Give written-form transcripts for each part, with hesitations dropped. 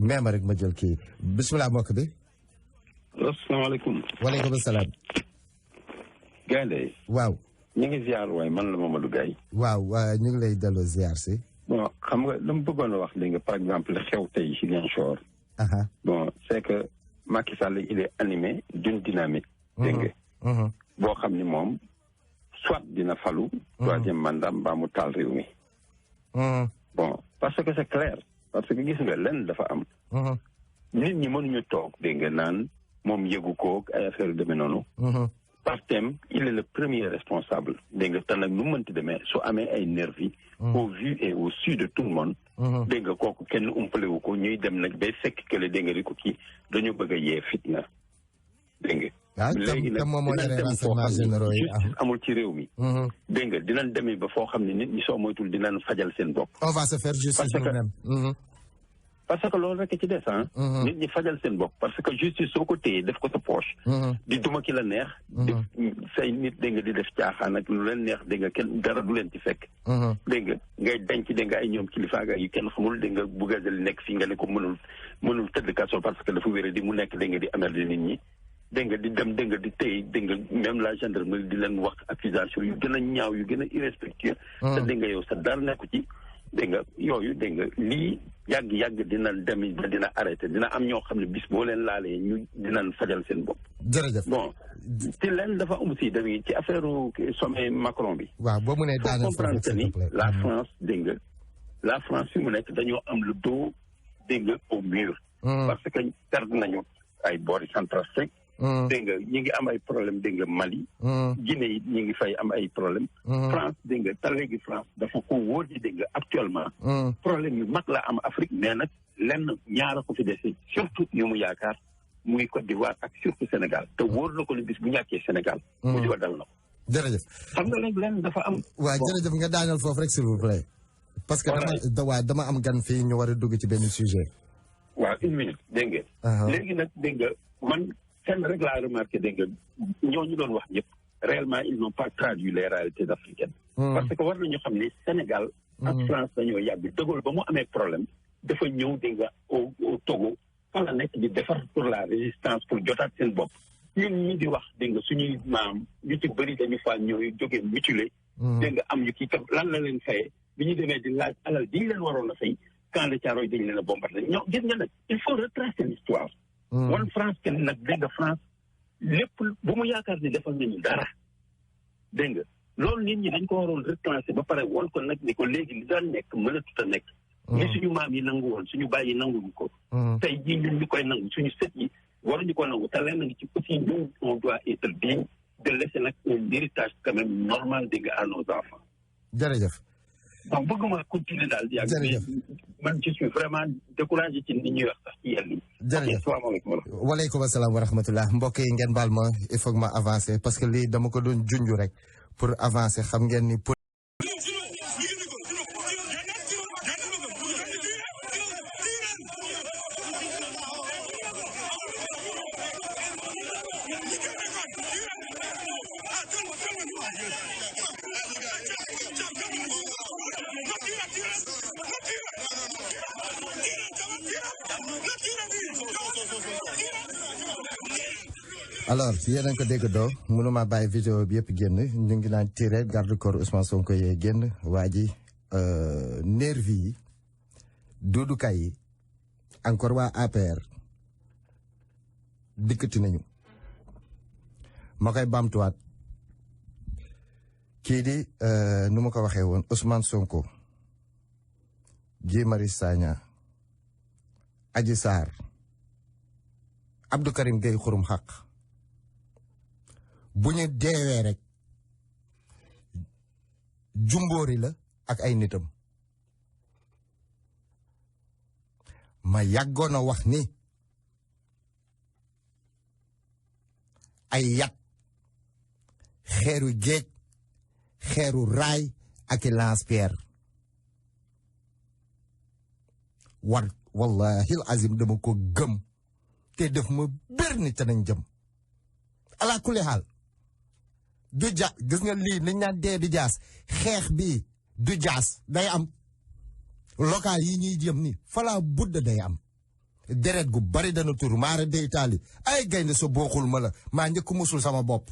même rek ma jël kii bisimilah mbokk bi. asalaamaaleykum. waaleykum salaam. Gaynde. waaw. ñu ngi ziar waaye man la Mamadou Gaye. waaw ñu ngi lay delloo ziar si. bon xam nga dama bëggoon a wax dégg nga par exemple xew tey ci Ziguinchor. bon c'est que Macky Sall il est animé d'une dynamique. dégg nga. boo xam ni moom soit dina falu. troisième mandat mbaa mu taal réew mi. bon parce que c'est clair parce que gis nga lenn dafa am. nit ñi mënuñu toog dégg nga naan moom yëgu ko ay affaire yu demee noonu. par thème il est le premier responsable dégg nga te nag nu mënti demee su amee ay nervi au vu et au su de tout le monde. dégg nga kooku kenn umpale wu ko ñuy dem nag bay fekk que le dégg nga di ko kii dañu bëgg a yee fitna dégg nga. léegi nag dinañ dem foo xam ne justice amul ci réew mi. dégg nga dinañ demee ba foo xam ne nit ñi soo moytul dinañ fajal seen bopp. on va se faire justice nous-mêmes. parce que loolu rek ci des nit ñi fajal seen bopp parce que justice soo ko téye def ko sa poche. di duma ki la neex. di say nit dégg nga di def caaxaan ak lu leen neex dégg nga kenn dara du leen ci fekk. dégg nga ngay denc dégg nga ay ñoom kilifa yu kenn xamul dégg nga bu gazeli nekk fii nga ne ko mënul tëdd kaso parce que dafa wéré di mu nekk dégg nga di amer di nit ñi. dégg nga di dem dégg nga di téye dégg nga même la gendarmerie di leen wax accusation yu gën a ñaaw yu gën a irrespectueux. te dégg nga yow sa dara nekku ci. dégg nga yooyu dégg nga lii yàgg dina dem ba dina arrêté dina am ñoo xam ne bis boo leen laalee ñu dinañ fajal seen bopp. jërëjëf bon te leen dafa am aussi dañuy ci affaire sommet Macron bi. waaw boo mënee daaneel comprendre que ni la France dégg nga la France fi mu nekk dañoo am le dos dégg nga au mur. parce que perdre nañu ay boori Centrafrique. dégg nga ñi ngi am ay problème dégg nga Mali. Guinée it ñi ngi fay am ay problème France dégg nga te léegi France dafa ko wóor di dégg nga actuellement problème yu mag la am Afrique mais nag lenn ñaara ko fi dese surtout yu mu yaakaar muy Côte d'Ivoire ak surtout Sénégal te wóor na ko ni bis bu ñàkkee Sénégal mu jiwa dal na ko jërëjëf xam nga léegi lenn dafa am waaw jërëjëf nga daaneel foofu rek s'il vous plaît parce que dama am gan fii ñu war a dugg ci benn sujet waaw une minute dégg nga léegi nag dégg nga man kenn rek laa remarqué dégg nga ñooñu doon wax ñëpp réellement ils n'ont pas traduit les réalités africaines. parce que war nañu xam ne Sénégal ak France dañoo yàgg De Gaulle ba mu amee problème dafa ñëw dégg nga au Togo fa la nekk di defar pour la résistance pour jotaat seen bopp ñun ñi di wax dégg nga suñuy maam ñu ci bëri dañu fa ñooy jógee mutilé dégg nga am ñu kii tam lan la leen fayee bi ñu demee di laaj alal di leen waroon a fay camp de Thiaroye dañu leen a bombardé ñoo gis nga nag il faut retracer l'histoire wan France kenn nag dégg nga France lépp bu mu yaakaar ni defal nañu dara dégg nga loolu nit ñi dañ ko waroon retracer ba pare won ko nag ni ko léegi li daan nekk mënatut a nekk li suñu maam yi nangu woon suñu baay yi nanguñu ko tey jii ñun ñu koy nangu suñu sët yi waruñu ko nangu te leen ngi ci aussi ñun on doit être digne de laisser nag un héritage quand même normal dégg nga à nos enfants jërëjëf donc bëgguma continuer daal di yàgg man je suis vraiment découragé ci nit ñuy wax sax ci yàlla yi. jërëjëf asalaamaaleykum. waaleykum salaam wa rahmatullah mbokk yi ngeen baal ma il faut que ma avancer parce que lii dama ko doon junj rek pour avancer xam ngeen ni. alors yéen a ngi ko dégg doo mënuma bàyyi vidéo bi yëpp génn ñu ngi naan tiré garde corps Ousmane Sonko yee génn waa ji nervi yi Doudou Ka yi encore waa APR dikkati nañu ma koy bamtuwaat kii di nu ma ko waxee woon Ousmane Sonko Guy Marius Sagna Adji Sarr Abdou Karim Gueye xurum xaq bu ñu deewee rek jumboori la ak ay nitam ma yàggoon a wax ni ay yat xeeru géej xeeru raay ak i lance-pierre wallahi azim dama ko gëm te def ma bér ni te nañ jëm ala kulli xaal du gis nga lii nañ naan dee du jaas xeex bi du jaas day am local yi ñuy jëm ni fala budda day am deret gu bari dana tur maara de Italie ay gaynde sa booxul ma la maa njëkk musul sama bopp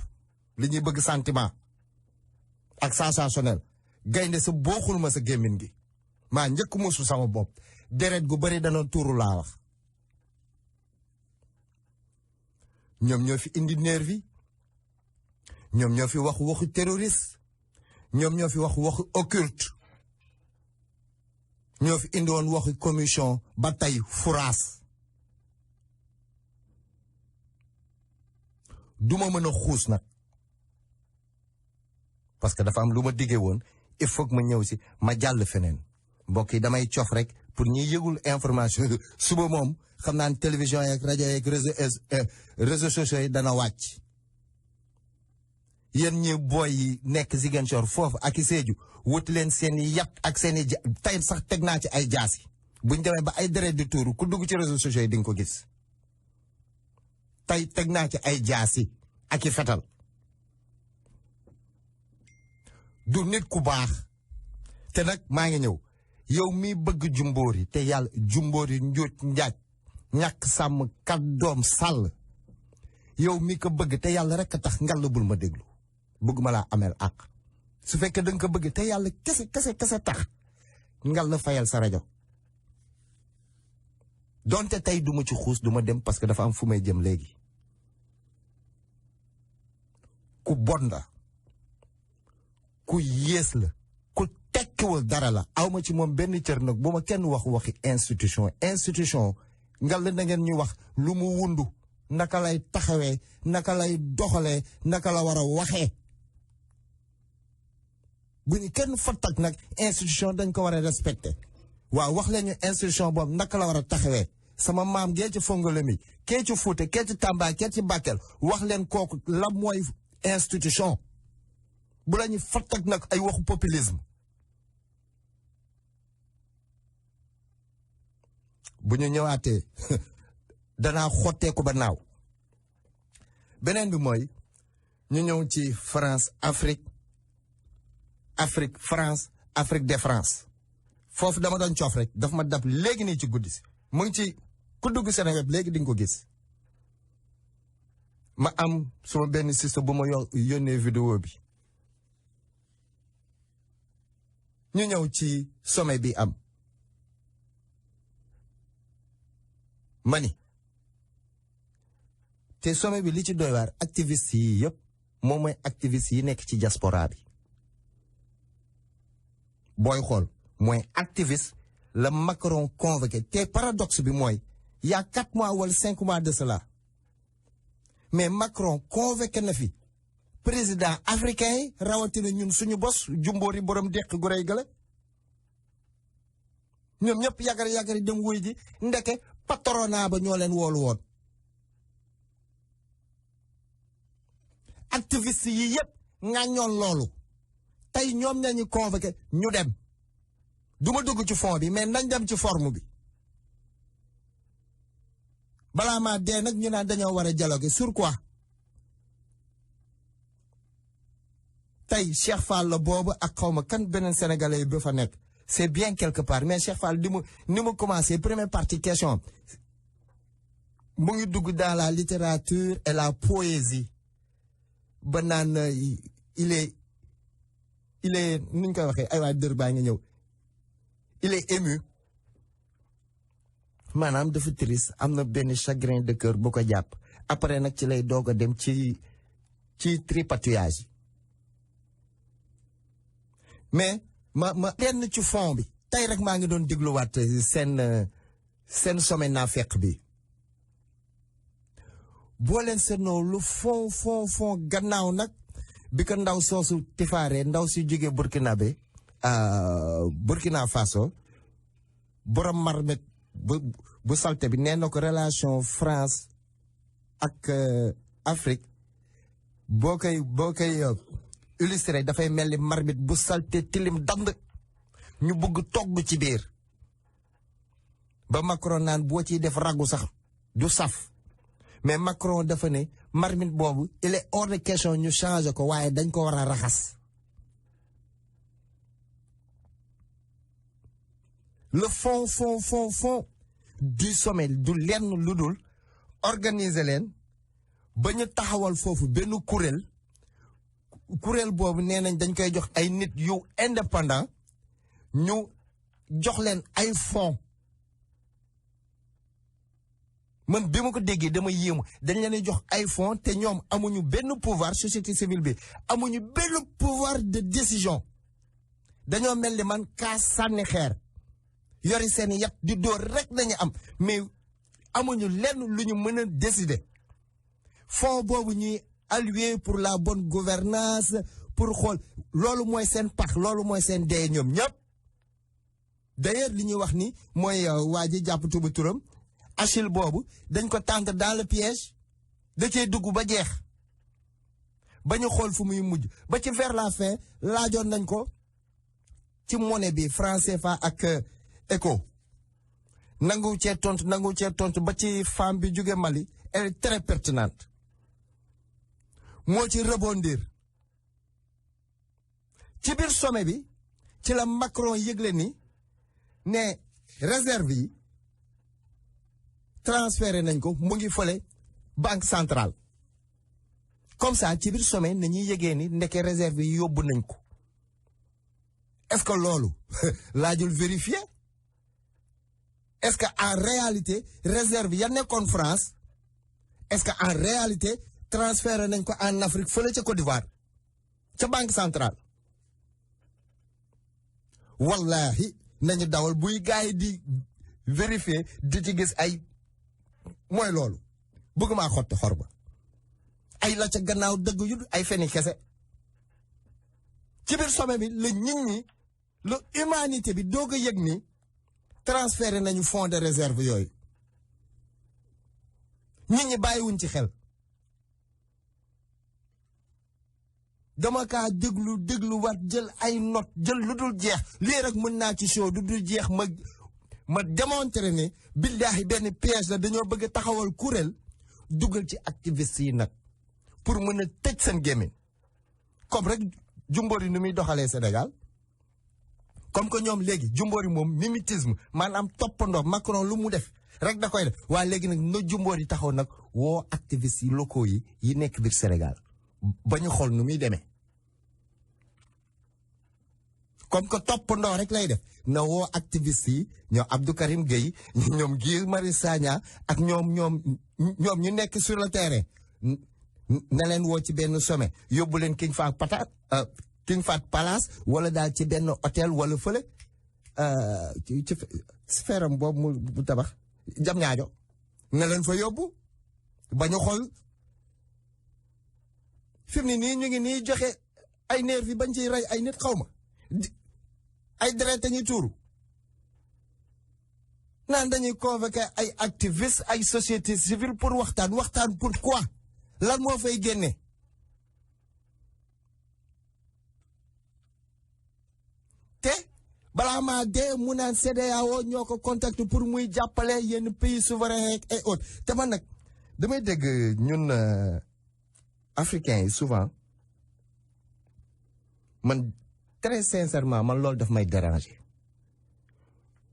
li ñuy bëgg sentiment ak sensationnel gaynde sa booxul ma sa gémmiñ gi maa njëkk musul sama bopp deret gu bari dana turu laa wax ñoom ñoo fi indi nervi ñoom ñoo fi wax waxu terroriste ñoom ñoo fi wax waxu occulte ñoo fi indi woon waxu commission ba tey furaas duma mën a xuus nag parce que dafa am lu ma diggee woon il faut que ma ñëw si ma jàll feneen mbokk yi damay cof rek pour ñi yëgul information suba moom xam naa ne télévision yeeg rajo yeeg réseaux sociaux yi dana wàcc yéen ñi booy yi nekk Ziguinchor foofu ak i Sédhiou wuti leen seen i yat ak seen i tey sax teg naa ci ay jaasi buñ demee ba ay deret di tuuru ku dugg ci réseaux sociaux yi di nga ko gis tey teg naa ci ay jaasi ak i fetal du nit ku baax te nag maa ngi ñëw yow mi bëgg jumboori te yàlla jumboori njuuj njaaj ñàkk sàmm kàddoom sàll yow mi ko bëgg te yàlla rek a tax ngal bul ma déglu bëgguma laa ameel àq su fekkee da nga ko bëgg te yàlla kese tax ngal la fayal sa rajo donte tey duma ci xuus duma dem parce que dafa am fu may jëm léegi ku bon la ku yées la ku tekkiwul dara la awma ci moom benn cër nag bu ma kenn waxi institution ngal la na ngeen ñu wax lu mu wundu naka lay taxawee naka lay doxalee naka la war a waxee bu ñu kenn fattak nag institution dañ ko war a respecté waaw wax leen ñu institution boobu naka la war a taxawee sama maam gee ci Fongole mi kee ci Fuuta kee ci Tamba kee ci Bakel wax leen kooku la mooy institution bu la ñu fattak nag ay waxu populisme bu ñu ñëwaatee danaa xotteeku ba naaw beneen bi mooy ñu ñëw ci France Afrique de France foofu dama doon coof rek daf ma dab léegi nii ci guddi si mu ngi ci ku dugg Sénégal léegi di nga ko gis ma am suma benn sista bu ma yónnee vidéo bi ñu ñëw ci sommet bi am mani te sommet bi li ci doy waar activiste yi yëpp moom mooy activiste yi nekk ci diaspora bi booy xool mooy activiste la Macron convoqué te paradoxe bi mooy y a 4 mois wala 5 mois de cela mais Macron convoqué na fi président africain yi rawatina ñun suñu bos jumboori borom deq gu rëy gala ñoom ñëpp yagari dem wuy ji ndeke patronat ba ñoo leen woolu woon activiste yi yëpp ŋàññoon loolu tey ñoom nañu convoqué ñu dem du ma dugg ci fond bi mais nañ dem ci forme bi balaa maa dee nag ñu naan dañoo war a dialoguer sur quoi tey Cheikh Fall la boobu ak xawma kan beneen sénégalais bi fa nekk c'est bien quelque part mais Cheikh Fall ni mu commencé première partie question mu ngi dugg dans la littérature et la poésie ba naan il est nu ñu koy waxee ay waa dër baa ngi ñëw il est ému maanaam dafa triste am na benn chagrin de cœur bu ko jàpp après nag ci lay doog a dem ci tripatouillage mais ma lenn ci fond bi tey rek maa ngi doon dégluwaat seen sommet naa fekk bi boo leen seetloo lu fond gannaaw nag bi ko ndaw soosu tifaare ndaw si jóge Burkina Faso borom marmet bu salte bi nee na ko relation France ak Afrique boo koy illustré dafay mel ni marmite bu salte tilim dand ñu bëgg togg ci biir ba Macron naan boo ciy def ragu sax du saf mais Macron dafa ne marmite boobu il est hors de question ñu changer ko waaye dañ ko war a raxas le fond du sommet du lenn lu dul organiser leen ba ñu taxawal foofu benn kuréel boobu nee nañ dañ koy jox ay nit yu indépendant ñu jox leen ay fonds man bi ma ko déggee dama yéemu dañ leen jox ay fonds te ñoom amuñu benn pouvoir société civile bi amuñu benn pouvoir de décision dañoo mel ni man kaa sànni xeer yori seen yat di door rek lañu am mais amuñu lenn lu ñu mën a décider fonds boobu ñuy alloué pour la bonne gouvernance pour xool loolu mooy seen pax loolu mooy seen dee ñoom ñëpp d'ailleurs li ñuy wax ni mooy waa ji jàpp tuba turam Achille boobu dañ ko tànk dans le piège da cee dugg ba jeex ba ñu xool fu muy mujj ba ci vers la fin laajoon nañ ko ci monnaie bi franc CFA ak éco nangu cee tontu ba ci femme bi jóge Mali elle est très pertinente moo ci rebondir ci biir sommet bi ci la Macron yëgle ni ne réserve yi transféré nañ ko mu ngi fële banque centrale comme ça ci biir sommet nañuy yëgee ni ndeke réserve yi yóbbu nañ ko est-ce que loolu laajul vérifier est-ce que en réalité réserve ya nekkoon France est-ce que en réalité transféré nañ ko en Afrique fële ca Côte d'Ivoire ca banque centrale wallahi nañu dawal buy gars yi di vérifier di ci gis ay mooy loolu bëgg maa xotti xor ba ay la ca gannaaw dëgg yu ay feni kese ci biir sommet bi la nit ñi la humanité bi doog a yëg ni transféré nañu fonds de réserve yooyu nit ñi bàyyiwuñ ci xel dama kaa déglu wat jël ay note jël lu dul jeex lii rek mën naa ci show du dul jeex ma démontrer ne billaahi benn piège la dañoo bëgg a taxawal kuréel dugal ci activiste yi nag pour mën a tëj seen gémmiñ comme rek Jumbori nu muy doxalee Sénégal comme que ñoom léegi Jumbori moom mimétisme maanaam toppandoo Macron lu mu def rek da koy def waaye léegi nag na Jumbori taxaw nag woo activiste yi locaux yi nekk biir Sénégal ba ñu xool nu muy demee comme que toppandoo rek lay def na woo activiste yi ñoom Abdou Karim Gueye ñoom Guy Marius Sagna ak ñoom ñu nekk sur le terrain na leen woo ci benn sommet yóbbu leen King Fahd Palace wala daal ci benn hôtel wala fële ci sphère am boobu mu tabax jam ñaajo na leen fa yóbbu ba ñu xool fi mu ne nii ñu ngi nii joxe ay nervi bañ ciy rey ay nit xaw ma ay deret ñuy tuuru naan dañuy convoquer ay activistes ay société civile pour waxtaan pour quoi lan moo fay génne te balaa maa dee mu naan CEDEAO ñoo ko contacté pour muy jàppale yenn pays souverains et autres te man nag damay dégg ñun africains yi souvent man très sincèrement man loolu daf may déranger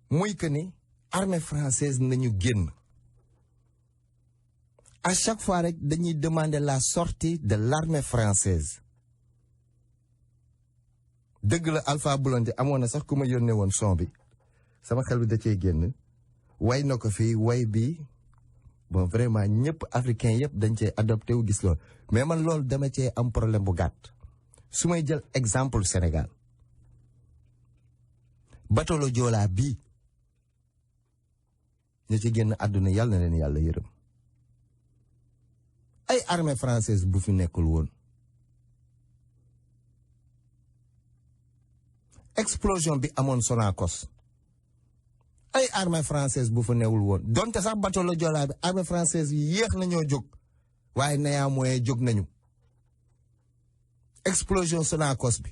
muy que ni armée française nañu génn à chaque fois rek dañuy demander la sortie de l'armée française dëgg la Alpha Blondy amoon na sax ku ma yónnee woon son bi sama xel bi da cee génn way na ko fii way bi bon vraiment ñëpp africain yëpp dañ cee adopté wu gis loolu mais man loolu dama cee am problème bu gàtt su may jël exemple Sénégal bateau le Joola bii ñu ci génn àdduna yàlla na leen yàlla yërëm ay armée française bu fi nekkul woon explosion bi amoon Sonacos ay armée française bu fa newul woon donte sax bateau le Joola bi armée française yi yéex nañoo jóg waaye nayaa mooy jóg nañu explosion Sonacos bi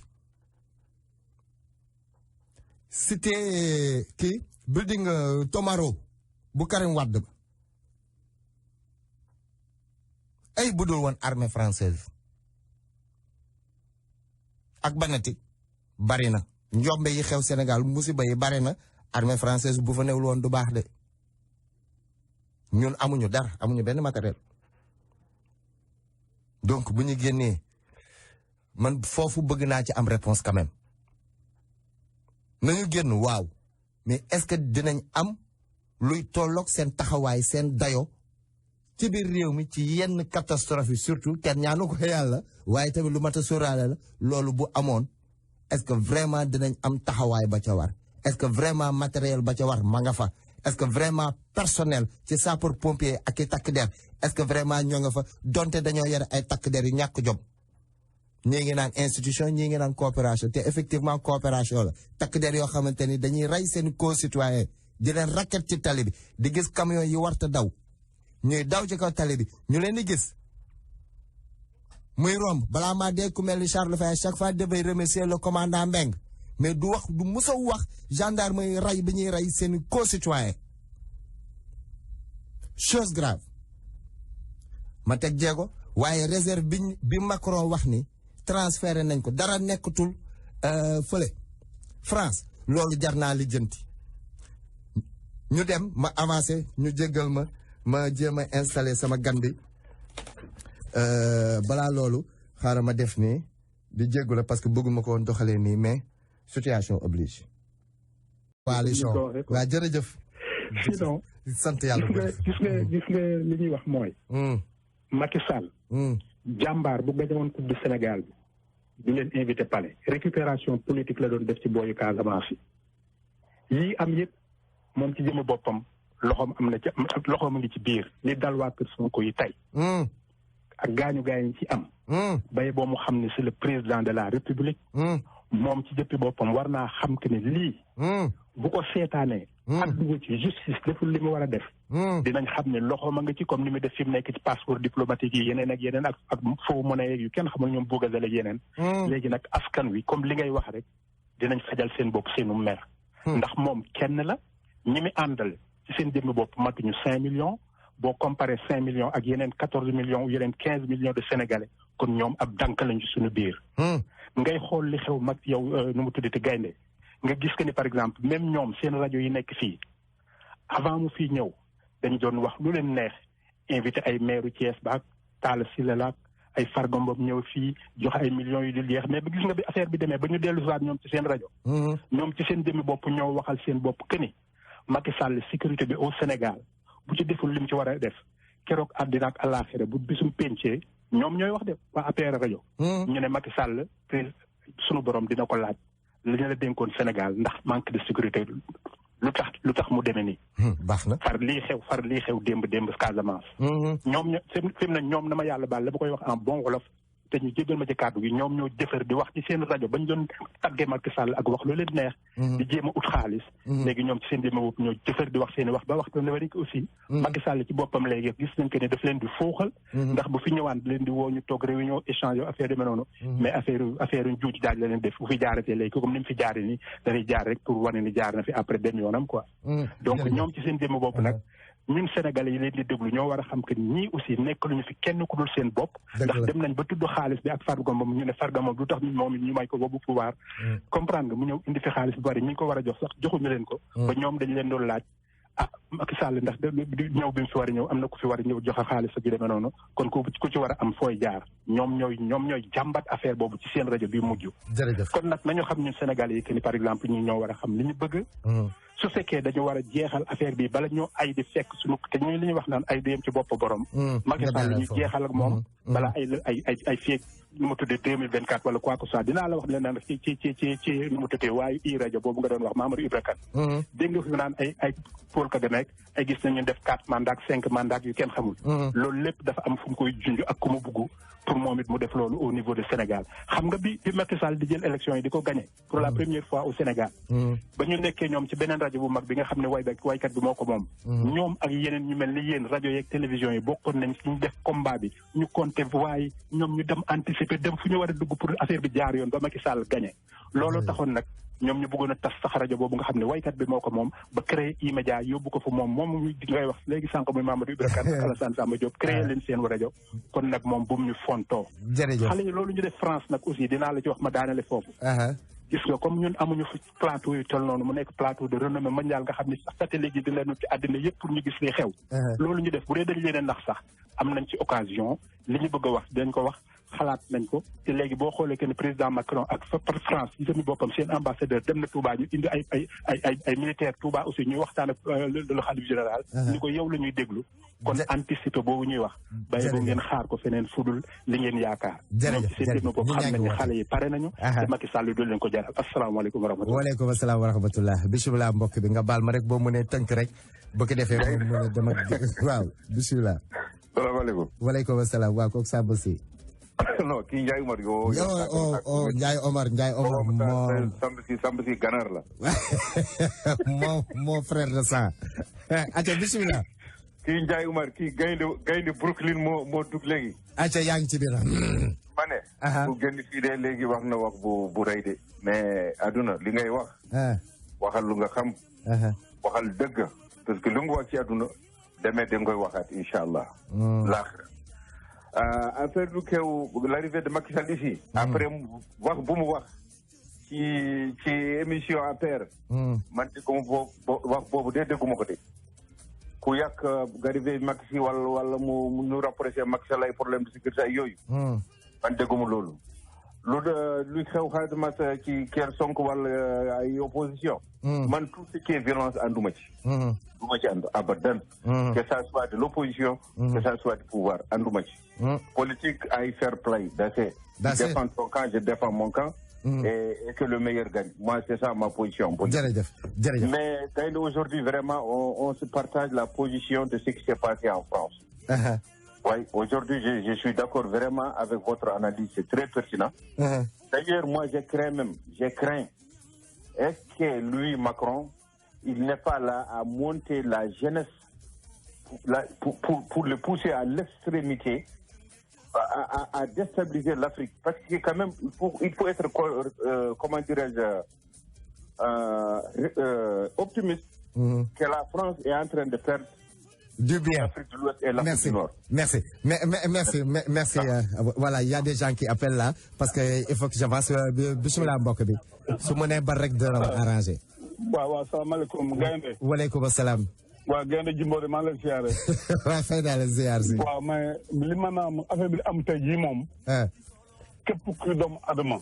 cité kii building Tomaro bu Karim Wade ba ay budul woon armée française ak banati bari na njombe yi xew Sénégal musiba yi bari na armée française bu fa newul woon du baax de ñun amuñu dara amuñu benn matériel donc bu ñu génnee man foofu bëgg naa ci am réponse quand même nañu génn waaw mais est-ce que dinañ am luy tolloog seen taxawaay seen dayo ci biir réew mi ci yenn catastrophe yi surtout kenn ñaanu ko yàlla waaye tamit lu mat a sóoraale la loolu bu amoon est-ce que vraiment dinañ am taxawaay ba ca war est-ce que vraiment matériel ba ca war ma nga fa est-ce que vraiment personnel ci sapeur pompier ak i takk der est-ce que vraiment ñoo nga fa donte dañoo yore ay takk der yu ñàkk jom ñii ngi naan institution ñii ngi naan coopération te effectivement coopération la takk der yoo xamante ni dañuy rey seen concitoyen di leen racket ci tali bi di gis camion yi warta daw ñuy daw ci kaw tali bi ñu leen di gis muy romb balaa maa dee ku mel ni Charles Faye chaque fois dafay remercier le commandant Mbeng mais du wax du mës a wax gendarme yi rey bi ñuy rey seen concitoyen chose grave ma teg jéego waaye réserve bi Macron wax ni transféré nañ ko dara nekkatul fële France loolu jar naa lijjanti ñu dem ma avancé ñu jéggal ma jéem a installé sama gan bi balaa loolu xaaral ma def nii di jéggu la parce que bëgguma ko woon doxalee nii mais situation oblige. coalition waa jërëjëf. sinon sant yàlla gis nga li ñuy wax mooy. Macky Sall. jàmbaar bu gañoon coupe du Sénégal bi du leen invité palais récupération politique la doon def ci booyu Casamance yi yii am yëpp moom ci jëmm boppam loxoom am na ci loxoom a ngi ci biir li dal waa kër Sonko yi tey ak gaañu ci am bay boo mu xam ne c'est le président de la République moom ci jëppi boppam war naa xam que ne lii bu ko seetaanee adduga ci justice deful li mu war a def dinañ xam ne loxoom a nga ci comme ni mu def fi mu nekk ci passeport diplomatique yi yeneen ak yeneen ak faux monnaie yu kenn xamul ñoom bugazal ak yeneen léegi nag askan wi comme li ngay wax rek dinañ fajal seen bopp seenu mer ndax moom kenn la ñi mi àndal ci seen jëmmi bopp matuñu 5 millions boo comparé 5 millions ak yeneen 14 millions yeneen 15 millions de sénégalais kon ñoom ab dànk lañ ci suñu biir ngay xool li xew mag yow nu mu tuddati gaynde nga gis que ni par exemple même ñoom seen rajo yi nekk fii avant mu fii ñëw dañ doon wax lu leen neex invité ay maire Thiès baak Talla Sylla laak ay Farba Ngom ñëw fii joxe ay millions yu dul jeex mais ba gis nga bi affaire bi demee ba ñu dellu soit ñoom ci seen rajo ñoom ci seen jëmmi bopp ñoo waxal seen bopp que ni Macky Sall sécurité bi au Sénégal bu ci deful li mu ci war a def keroog àddina ak àllaaxira bu bisum pencee ñoom ñooy wax de waa APR rajo ñu ne Macky Sall sunu borom dina ko laaj li ñu la dénkoon Sénégal ndax manque de sécurité lu tax mu demee nii. baax na far lii xew démb Casamance. ñoom fi mu ne ñoom na ma yàlla baal la ba koy wax en bon wolof te ñu jégal ma ci kàddu gi ñoom ñoo jëfër di wax ci seen rajo bañ doon tàggee Macky Sall ak wax lu leen neex. di jéem a ut xaalis. léegi ñoom ci seen jéem a bopp ñoo jëfër di wax seen i wax ba waxtu ne wari ko aussi. Macky Sall ci boppam léegi gis nañ que ne daf leen di fooxal. ndax bu fi ñëwaan leen di woo ñu toog réunion échange affaire yu mel noonu. mais affaire yu juuj daaj la leen def bu fi jaaratee léegi comme ni mu fi jaaree nii dafay jaar rek pour wane ni jaar na fi après dem yoonam quoi. donc ñoom ci seen jéem a bopp nag. ñun Sénégalais yi leen di déglu ñoo war a xam que ñii aussi nekk luñu fi kenn ku dul seen bopp ndax dem nañ ba tudd xaalis bi ak Farba Ngom ñu ne Farba Ngom lu tax moom ñu may ko boobu pouvoir comprendre nga mu ñëw indi fi xaalis bu bari ñi ko war a jox sax joxuñu leen ko ba ñoom dañ leen doon laaj Macky Sall ndax ñëw bi mu fi war a ñëw am na ku fi war a ñëw joxe xaalis ak yu demee noonu kon ku ci war a am fooy jaar ñoom ñooy jàmbat affaire boobu ci seen rajo bi mujj kon nag nañu xam ñun Sénégalais yi que ni par exemple ñu ñoo war a xam li ñu bëgg su fekkee dañu war a jeexal affaire bi bala ñoo ay di fekk suñu te ñooy li ñuy wax naan ay du yem ci bopp borom Macky Sall ñu jeexal ak moom bala ay feeg nu mu tuddee 2024 wala quoi que soit dinaa la wax leen naan ci nu mu tuddee waaye i rajo boobu nga doon wax Mamadou Ibra Kane dégg nga fi naan ay Paul Kagame ay gis nañu def 4 mandats 5 mandats yu kenn xamul loolu lépp dafa am fu mu koy junj ak ku mu bugg pour moom it mu def loolu au niveau de Sénégal xam nga bi Macky Sall di jël élection yi di ko gagné pour la première fois au Sénégal ba ñu nekkee ñoom ci beneen rajo bu mag bi nga xam ne waykat bi moo ko moom ñoom ak yeneen ñu mel ni yéen rajo yeeg télévision yi bokkoon nañ ci ñu def combat bi ñu compté voix yi ñoom ñu dem anticiper dem fu ñu war a dugg pour affaire bi jaar yoon ba Macky Sall gagné looloo taxoon nag ñoom ñu bëggoon a tas sax rajo boobu nga xam ne waykat bi moo ko moom ba créé E-Media yóbbu ko fa moom di ngay wax léegi sànq muy Mamadou Ibra Kane ak Alassane Samba Diop créé leen seen rajo kon nag moom bu mu ñu fontoo xale yi loolu ñu def France nag aussi dinaa la ci wax ma daanale foofu gis nga comme ñun amuñu fi plateau yu toll noonu mu nekk plateau de renommée mondiale nga xam ne sax satellite yi di leen ci àddina yëpp pour ñu gis li xew. loolu ñu def bu dee dañ leen a nax sax am nañ ci occasion li ñu bëgg a wax dañ ko wax xalaat nañ ko te léegi boo xoolee que ne président Macron ak France yi tamit boppam seen ambassadeur dem na Touba ñu indi ay militaire Touba aussi ñuy waxtaan ak le khalife général. ni ko yow la ñuy déglu. kon anticiper boobu ñuy wax. bàyyi boo ngeen xaar ko feneen fudul li ngeen yaakaar. jërëjëf seen déggoo boobu xam nañ ne xale yi pare nañu. te Macky Sall du leen ko jaral asalaamaaleykum wa rahmatulah. waaleykum asalaam wa rahmatulah bisimilah mbokk bi nga baal ma rek boo mënee tënk rek bu ko defee moom mën a dem ak waaw bisimilah. salaamaaleykum. waaleykum asalaam waaw kooku Samba si. non kii Ndiaye Omar yoo. Ndiaye Omar moom. Samba si ganaar la. mon frère de sang. aca bisimilah. kii Ndiaye Omar kii gaynde Brooklyn moo dugg léegi. aca yaa ngi ci biir. ma ne. bu génn fii de léegi wax na wax bu rëy de. mais aduna li ngay wax. waxal lu nga xam. waxal dëgg. parce que lu nga wax ci aduna. demee da nga koy waxaat incha allah. laaxira. affaire du kew l'arrivée de Macky Sall ici. après wax bu mu wax. ci émission APR. man de comme wax boobu de dégguma ko de. ku yàq arrivé Macky Sall wala mu ñu rapproché Macky Sall ay problème de sécurité ay yooyu. man dégguma loolu. luy xew xaalimat ci Kër Sonko wala ay opposition. man tout ce qui est violence ànduma ci. du ma ci ànd abadan. que ça soit de l'opposition. que ça soit du pouvoir ànduma ci. politique ay fair play d'assez. Je défends ton camp, je défends mon camp. Et que le meilleur gagne. Moi, c'est ça ma position. Mais aujourd'hui, vraiment, on se partage la position de ce qui s'est passé en France. Oui, aujourd'hui, je suis d'accord vraiment avec votre analyse. C'est très pertinent. D'ailleurs, moi, je crains. Est-ce que lui, Macron, il n'est pas là à monter la jeunesse pour le pousser à l'extrémité, à déstabiliser l'Afrique? Parce que quand même, il faut être, comment dirais-je, optimiste que la France est en train de perdre du bien. L'Afrique de l'Ouest et l'Afrique du Nord. Merci. Voilà, il y a des gens qui appellent là parce que il faut que j'avance. Bismillah mbokk bi. Su ma nee bar rek dana ma arrangé. waaw salaamaaleykum Gaynde. waaleykum salaam. waaw Gaynde Jimbori maa ngi lay ziare. waaw fay naa la ziar si. waaw mais li ma naam affaire bi am tey jii moom. képp kuy doomu adama.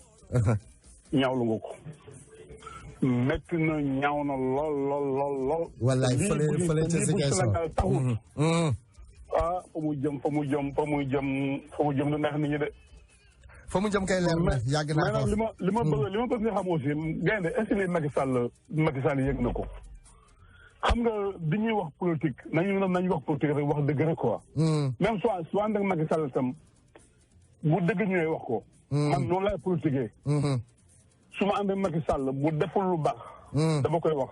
ñaawlu nga ko. métti na ñaaw na lool. wallaay fële ca si kay taxul. fa mu jëm du neex nit ñi de. fa mu jëm kay leer na yàgg naa ko. li ma bëgg nga xam aussi Gaynde est-ce que Macky Sall yëg na ko. xam nga bi ñuy wax politique nañu wax politique rek wax dëgg rek quoi. même su ànd ak Macky Sall tam bu dëgg ñëwee wax ko. man noonu laay politiquer. su ma ànd ak Macky Sall bu deful lu baax. dama koy wax.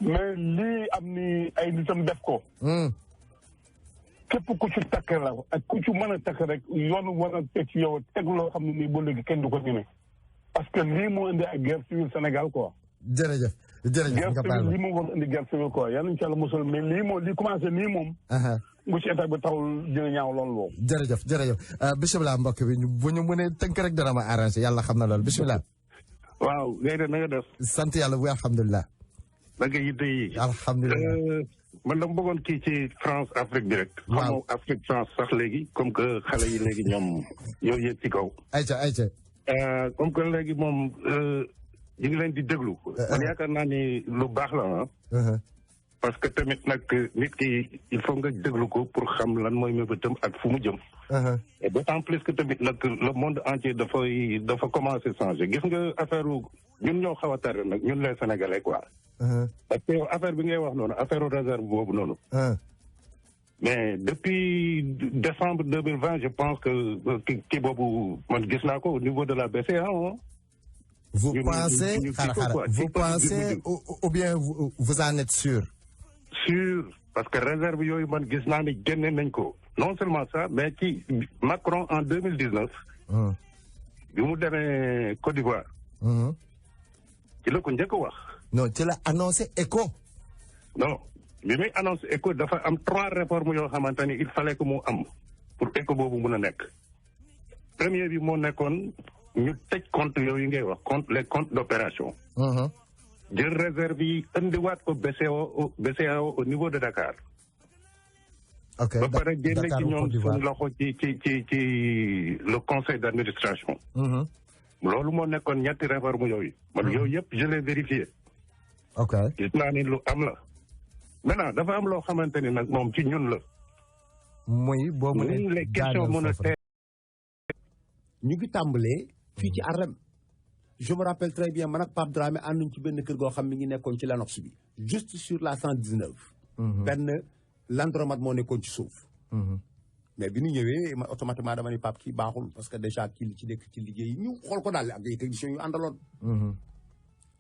mais lii am ni ay nitam def ko. képp ku ci takk la ak ku ci mën a takk rek yoon war a teg ci yow teg loo xam ne nii ba léegi kenn du ko ñeme. parce que lii moo indi ak guerre civile Sénégal quoi. jërëjëf nga baal ma lii moom war indi guerre civile quoi yal nañu ci Yàlla musal mais lii commencé nii moom. bu ci état bi taxul dina ñaaw lool boobu. jërëjëf bisimilah mbokk bi bu ñu mënee tënk rek dana ma arrangé yàlla xam na lool bisimilah. waaw Gaynde na nga def. sant yàlla bu alhamdulilah. da nga yitte yi. alhamdulilah. man dama bëggoon kii ci France Afrique bi rek. waaw xamoo Afrique France sax léegi comme que xale yi léegi ñoom ñoo yëg ci kaw. ayca. comme que léegi moom ñu ngi leen di déglu. man yaakaar naa ni lu baax la parce que tamit nag nit ki il faut nga déglu ko pour xam lan mooy mébétam ak fu mu jëm. et d'autant plus que tamit nag le monde entier dafa commencé changer gis nga affaire ñun ñoo xaw a tardé nag ñun les Sénégalais quoi. parce que affaire bi ngay wax noonu affaire réserve boobu noonu. mais depuis décembre 2020 je pense que kii boobu man gis naa ko au niveau de la BCEAO. Vous pensez ou bien vous en êtes sûr? Sûr parce que réserve yooyu man gis naa ni génne nañ ko non seulement ça mais ci Macron en 2019. bi mu demee Côte d'Ivoire. ci la ko njëkk a wax. non ci la annoncé ECO. non bi muy annoncé ECO dafa am 3 réformes yoo xamante ni il fallait que mu am pour ECO boobu mun a nekk. premier bi moo nekkoon ñu tëj compte yooyu ngay wax compte les comptes d'opération. jël réserve yi indiwaat ko BCEAO au niveau de Dakar. ok ba pare génne ci ñoom suñu loxo ci le conseil d'administration. loolu moo nekkoon ñetti réforme yooyu. man yooyu yëpp je l'ai vérifié. ok gis naa ni lu am la. maintenant dafa am loo xamante ni nag moom ci ñun la. muy boo mënee les questions monétaires. ñu ngi tàmbalee fii ci Arlem. je me rappelle très bien man ak Pape Dramé ànduñ ci benn kër goo xam mi ngi nekkoon ci Lanox bi. juste sur la 119. benn Landromat moo nekkoon ci suuf. mais bi ñu ñëwee ma automatiquement dama ni Pape kii baaxul parce que déjà kii li ci nekk ci liggéey ñu xool ko daal ak ay techniciens yu àndaloon.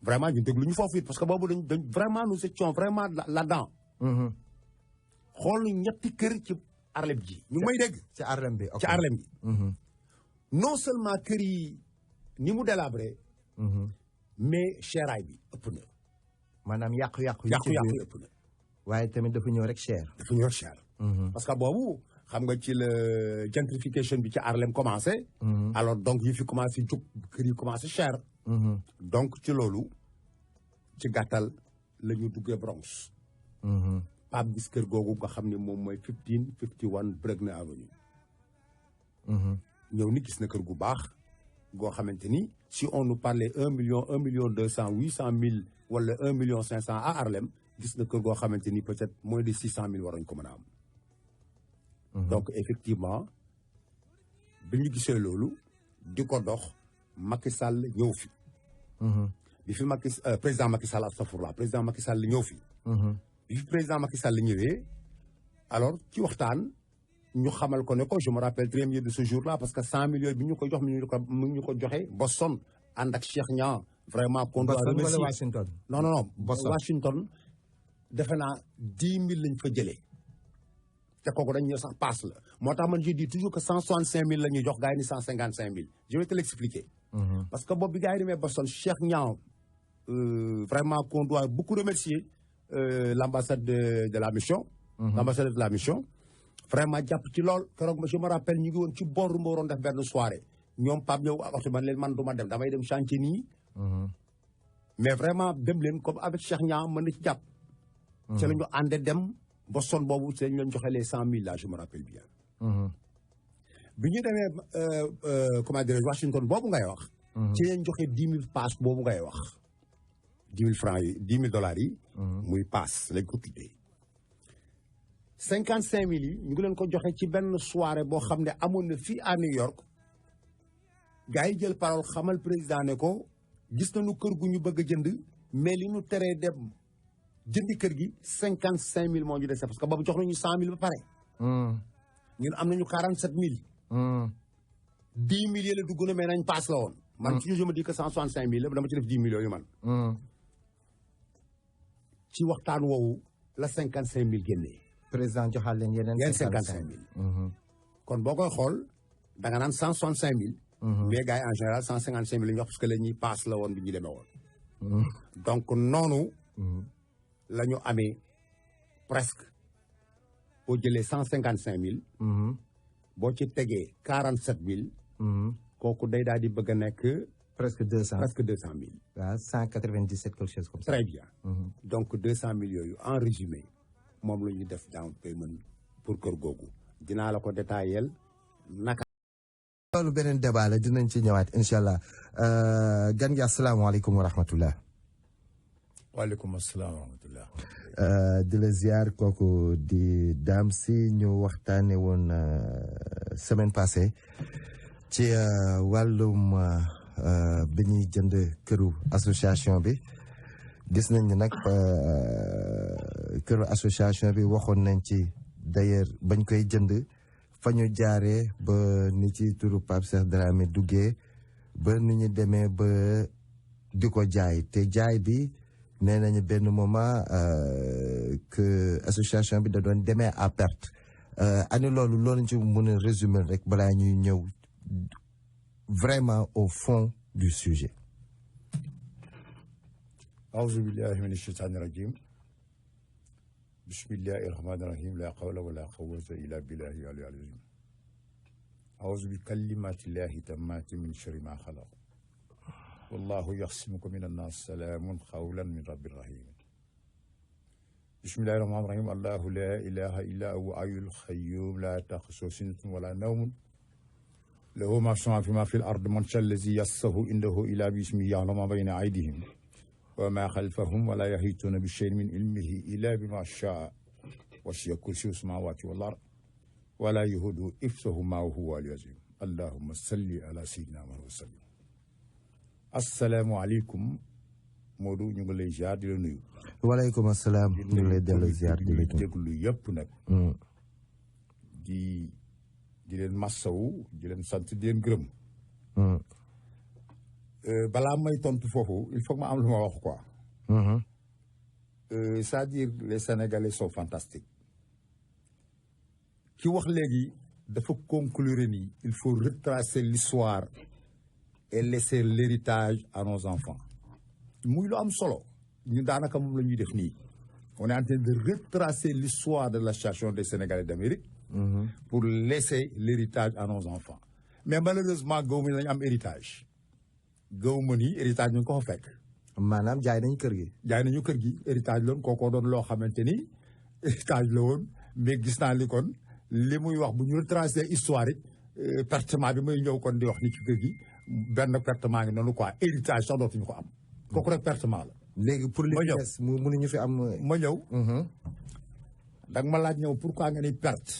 vraiment ñu déglu ñu foofu it parce que boobu dañ vraiment nous étions vraiment là-dedans. xool ñetti kër ci Arlem ji. ñu may dégg ci Arlem bi ci Arlem bi. non seulement kër yi ni mu délabré. mais chéraay bi ëpp na. maanaam yàqu-yàqu yi ëpp na. waaye tamit dafa ñëw rek cher. dafa ñëw rek cher. parce que boobu xam nga ci la gentrification bi ci Arlem commencé. alors donc yi fi commencé jóg kër yi commencé cher. donc ci loolu ci gàttal la ñu duggee Bronx. Pape gis kër googu nga xam ne moom mooy 1551 Bruckner Avenue. ñëw ni gis na kër gu baax goo xamante ni si on nous parlait 1 million 800 000 wala 1 million 500 à Arlem gis na kër goo xamante ni peut-être moins de 600 000 waroon ko mën a am. donc effectivement bi ñu gisee loolu di ko dox Macky Sall ñëw fi. bi fi président Macky Sall astafurlah président Macky Sall ñëw fi. bi fi président Macky Sall ñëwee alors ci waxtaan. ñu xamal ko ne ko je me rappelle très bien de ce jour-là parce que 100 millions bi ñu ko jox mu ñu ko joxe Boston ànd ak Cheikh Niang vraiment. qu'on doit remercier wala Washington. non Washington defe naa 10 000 lañ fa jëlee te kooku dañ ñëw sax passe la moo tax man je dis toujours que 165 000 la ñuy jox gars yi ni 155 000 je vais te l'expliquer. parce que boobu bi gars yi demee Boston Cheikh Niang vraiment qu'on doit beaucoup remercier l'ambassade de la mission. l'ambassadeur de la mission. vraiment jàpp ci lool keroog je me rappelle ñu ngi woon ci booru ma waroon def benn soirée ñoom Pape ñëw waxtu man leen man du ma dem damay dem chantier nii. mais vraiment dem leen comme avec Cheikh Niang mën na ci jàpp. ci la ñu àndee dem Boston boobu ci lañ leen joxe les 100 000 là je me rappelle bien. bi ñu demee comment dirais-je Washington boobu ngay wax. ci lañ joxe 10 000 pass boobu ngay wax. 10 000 francs yi 10 000 dollars yi. muy pass lañ ko tuddee. 55 000 yi ñu ngi leen ko joxe ci benn soirée boo xam ne amoon na fii à New York gars yi jël parole xamal président ne ko gis nañu kër gu ñu bëgg a jënd mais li ñu teree dem jëndi kër gi 55 000 moo ñu dese parce que boobu jox nañu 100 000 ba pare. ñun am nañu 47 000. 10 000 yi la dugg na mais nañ paas la woon. man toujours je me dis que 165 000 la dama ci def 10 millions yu man. ci waxtaan woowu la 55 000 génnee. président joxal leen yeneen 55 000. kon boo koy xool da nga naan 165 000. mais gars yi en général 155 000 la ñu wax parce que la ñuy paas la woon bi ñu demee woon. donc noonu. la ñu amee presque boo jëlee 155 000. boo ci tegee 47 000. kooku day daal di bëgg a nekk. presque 200 presque 200 000. waaw 197 quelque chose comme ça. très bien. donc 200 000 yooyu en résumé. moom la ñuy def down payment pour kër googu dinaa la ko détaillé naka. loolu beneen débat la dinañ ci ñëwaat incha allah gan gi asalaamaaleykum wa rahmatullah. waaleykum salaam wa rahmatullah. di la ziar kooku di Dame Sy ñu waxtaane woon semaine passée ci wàllum bi ñuy jënd këru association bi. gis nañ ni nag këru association bi waxoon nañ ci d'ailleurs bañ koy jënd fa ñu jaaree ba ni ci turu Pape Cheikh Dramé duggee ba ni ñu demee ba di ko jaay te jaay bi nee nañu benn moment que association bi da doon demee à perte ani loolu ci mën a résumer rek balaa ñuy ñëw vraiment au fond du sujet. أعوذ بالله من الشيطان الرجيم بسم الله الرحمن الرحيم لا حول ولا قوة إلا بالله العلي العظيم أعوذ بكلمات الله التامات من شر ما خلق والله يعصمك من الناس سلام قولا من رب رحيم بسم الله الرحمن الرحيم الله لا إله إلا هو الحي القيوم لا تأخذه سنة ولا نوم له ما في الأرض من شاء الذي يصه عنده إلا باسمه يعلم ما بين أيديهم وما خلفهم ولا يحيطون بشيء من علمه إلا بما شاء وسع كرسيه السماوات والأرض ولا يهود حفظهما وهو العظيم اللهم صل على سيدنا محمد وسلم السلام عليكم Modou ñu ngi lay ziar di la nuyu. waaleykum salaam ñu ngi lay delloo ziar di la déglu yëpp nag. di leen massawu di leen sant di leen gërëm. balaa may tontu foofu il faut que ma am lu ma wax quoi. C'est-à-dire les Sénégalais sont fantastiques. ki wax léegi dafa conclure ni il faut retracer l'histoire et laisser l'héritage à nos enfants. muy lu am solo ñu daanaka moom la ñuy def nii on est en train de retracer l'histoire de l'association des Sénégalais d'Amérique pour laisser l'héritage à nos enfants mais malheureusement gaw ma ni lañu am héritage gaw ma ni héritage ñu ngi ko fa fekk maanaam jaay nañu kër gi héritage loon kookoo doon loo xamante ni héritage la woon mais gis naa li kon li muy wax bu ñu retracer histoire it pertement bi may ñëw kon di wax ni ci kër gi benn pertement ngi noonu quoi héritage sax dootuñu ko am kooku rek pertement la. léegi pour li des mënuñu fi am. ma ñëw. da nga ma laaj ñëw pourquoi nga ni perte.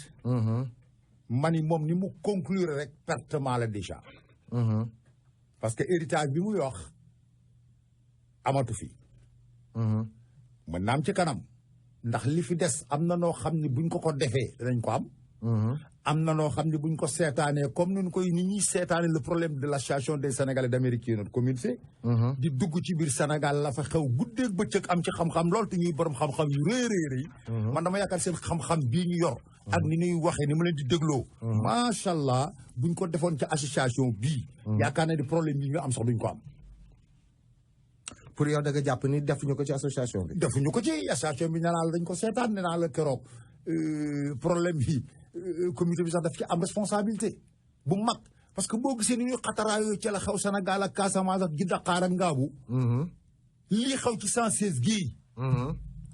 ma ni moom ni mu conclure rek pertement la déjà. parce que héritage bi muy wax amatu fi. mën naa am ci kanam. ndax li fi des am na noo xam ni buñ ko defee dinañ ko am. am na noo xam ne buñ ko seetaanee comme ni ñuy seetaanee le problème de l'association des Sénégalais d'Amérique qui est notre communauté. di dugg ci biir Sénégal la fa xew guddeeg bëccëg am ci xam-xam lool te ñuy borom xam-xam yu rëy. man dama yaakaar seen xam-xam bii ñu yor. ak ni ñuy waxee ni ma leen di dégloo. macha allah buñ ko defoon ci association bii. yaakaar naa ne problème yi ñu am sax duñ ko am. pour yow da nga jàpp ni defuñu ko ci association bi. defuñu ko ci association bi nee naa la dañ ko seetaan nee naa la keroog problème yi. comité bi sax daf ci am responsabilité bu mag parce que boo gisee ni ñuy xataraayoo ci la xew Sénégal ak Casamance ak Dakar ak Ngaabu. lii xew ci 116 gii.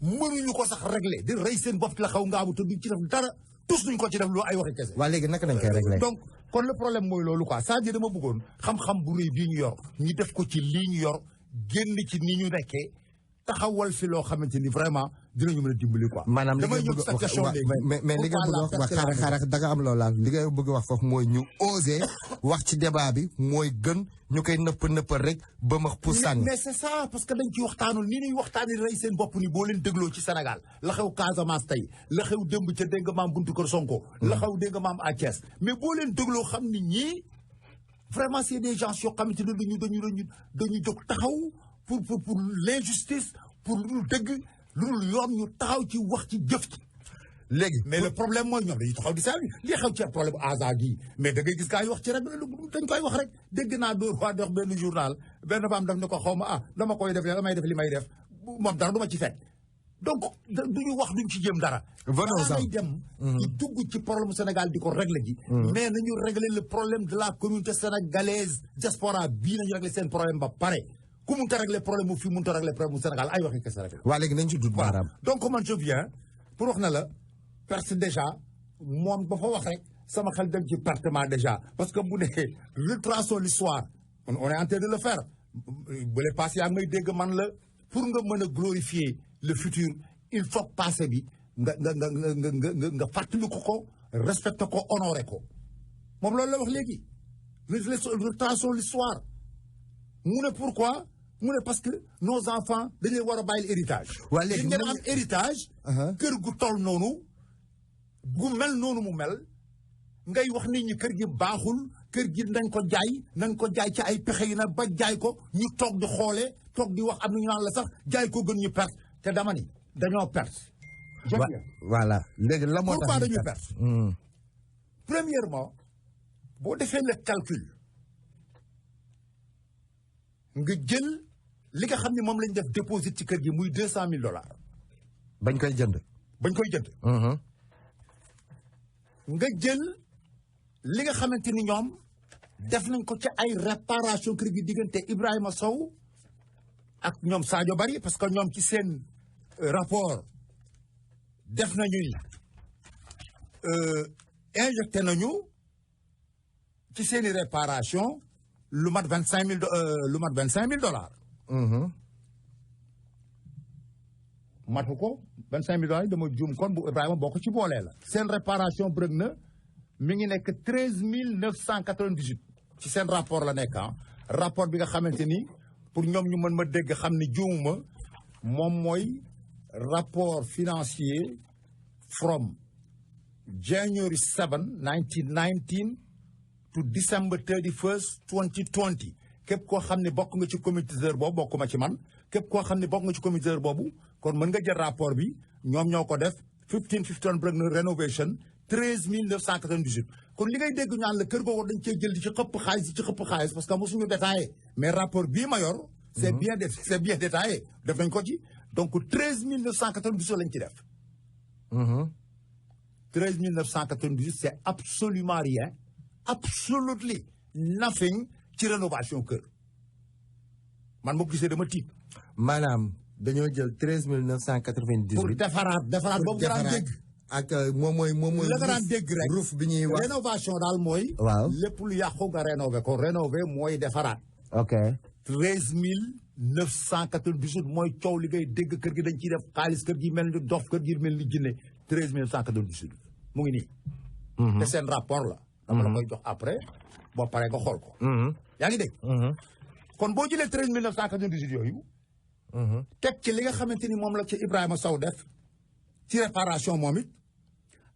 mënuñu ko sax régler di rey seen bopp ci la xew Ngaabu te duñ ci def dara tous duñ ko ci def lu ay waxi kese. waa léegi naka nañ koy régler. donc kon le problème mooy loolu quoi c'est-à-dire dama bëggoon xam-xam bu rëy bii ñu yor ñu def ko ci lii ñu yor génn ci ni ñu nekkee taxawal fi loo xamante ni vraiment dinañu mën a dimbali quoi. maanaam li nga bëgg wax mais li nga bëgg wax xaaral da nga am loolu li nga bëgg wax foofu mooy ñu oser wax ci débat bi mooy gën ñu koy nëppal rek ba ma pour sànni. mais c'est ça parce que dañ ci waxtaanul ni ñuy waxtaanee rey seen bopp ni boo leen dégloo ci Sénégal la xew Casamance tey la xew démb ca dégg nga maam buntu kër Sonko. la xew dégg nga maam à Thiès mais boo leen dégloo xam ni ñii vraiment c'est des gens yoo xamante ne dañu jóg taxaw. pour l'injustice pour lu dëgg lu yoon ñu taxaw ci wax ci jëf ci léegi mais le problème mooy ñoom dañuy taxaw di saa li xew ci problème asa gi mais da ngay gis gaa yi wax ci rek dañ koy wax rek dégg naa dóor waa di wax benn journal benn femme daf ne ko xaw ma dama koy def damay def li may def moom dara du ma ci fekk donc duñu wax duñ ci jëm dara may dem di dugg ci problème Sénégal di ko régler ji mais nañu régler le problème de la communauté sénégalaise diaspora bii nañu régler seen problème ba pare ku mënta régler problème mu fii mënta régler problème mu Sénégal ay waxi kese rek. waa léegi nañ ci dut baaraam. donc man je viens pour wax na la perte déjà moom ba fa wax rek sama xel dem ci pertement déjà parce que bu ne retraçons l'histoire on est en train de le faire bu le passé yaa may dégg man la pour nga mën a glorifier le futur il faut passé bi nga fàttali ko respecté ko honoré ko moom loolu la wax léegi retraçons l'histoire mu ne pourquoi. mu ne parce que nos enfants dañuy war a bàyyil héritage. waa léegi ngeen am héritage. kër gu toll noonu gu mel noonu mu mel ngay wax nit ñi kër gi baaxul kër gi nañ ko jaay ci ay pexe yi nag ba jaay ko ñu toog di xoolee toog di wax am na ñu naan la sax jaay ko gën ñu perte te dama ni dañoo perte. voilà léegi la moo tax pourquoi dañuy perte. premièrement boo defee le calcul. nga jël li nga xam ne moom lañ def déposit ci kër gi muy $200,000. bañ koy jënd. nga jël li nga xamante ni ñoom def nañ ko ci ay réparation kër gi diggante Ibrahima Sow ak ñoom Sadio Barry parce que ñoom ci seen rapport def nañu injecté nañu ci seeni réparation lu mat $25,000 matu ko $25,000 yi dama juum kon bu Ibrahima boo ko ci boolee la seen réparation bërëg na mi ngi nekk 13,998 ci seen rapport la nekk rapport bi nga xamante ni pour ñoom ñu mën ma dégg xam ni juumuma moom mooy rapport financier from January 7, 1919 to December 31st, 2020 képp koo xam ne bokk nga ci commissaire boobu bokkuma ci man képp koo xam ne bokk nga ci commissaire boobu kon mën nga jël rapport bi ñoom ñoo ko def 1551 Brugner Renovation 13,998 kon li ngay dégg ñu naan la kër googu dañ cee jël di ci xëpp xaalis parce que mosuñu détaillé mais rapport bii ma yor c'est bien détaillé def nañ ko ci donc 13,998 lañ ci def 13,998 c'est absolument rien absolutely nothing ci rénovation kër man moo gisee dama tiit maanaam dañoo jël 13,998 pour defaraat boobu nga daan dégg ak moom mooy la nga daan dégg rek roof bi ñuy wax rénovation daal mooy waaw lépp lu yàqu nga rénové ko rénové mooy defaraat ok 13,998 mooy coow li ngay dégg kër gi dañ ciy def xaalis kër gi mel ni dof kër gi mel ni jinne 13,998 mu ngi nii te seen rapport la dama la koy jox après boo paree nga xool ko yaa ngi dégg kon boo jëlee 13,998 yooyu teg ci li nga xamante ni moom la ci Ibrahima Sow def ci réparation moom it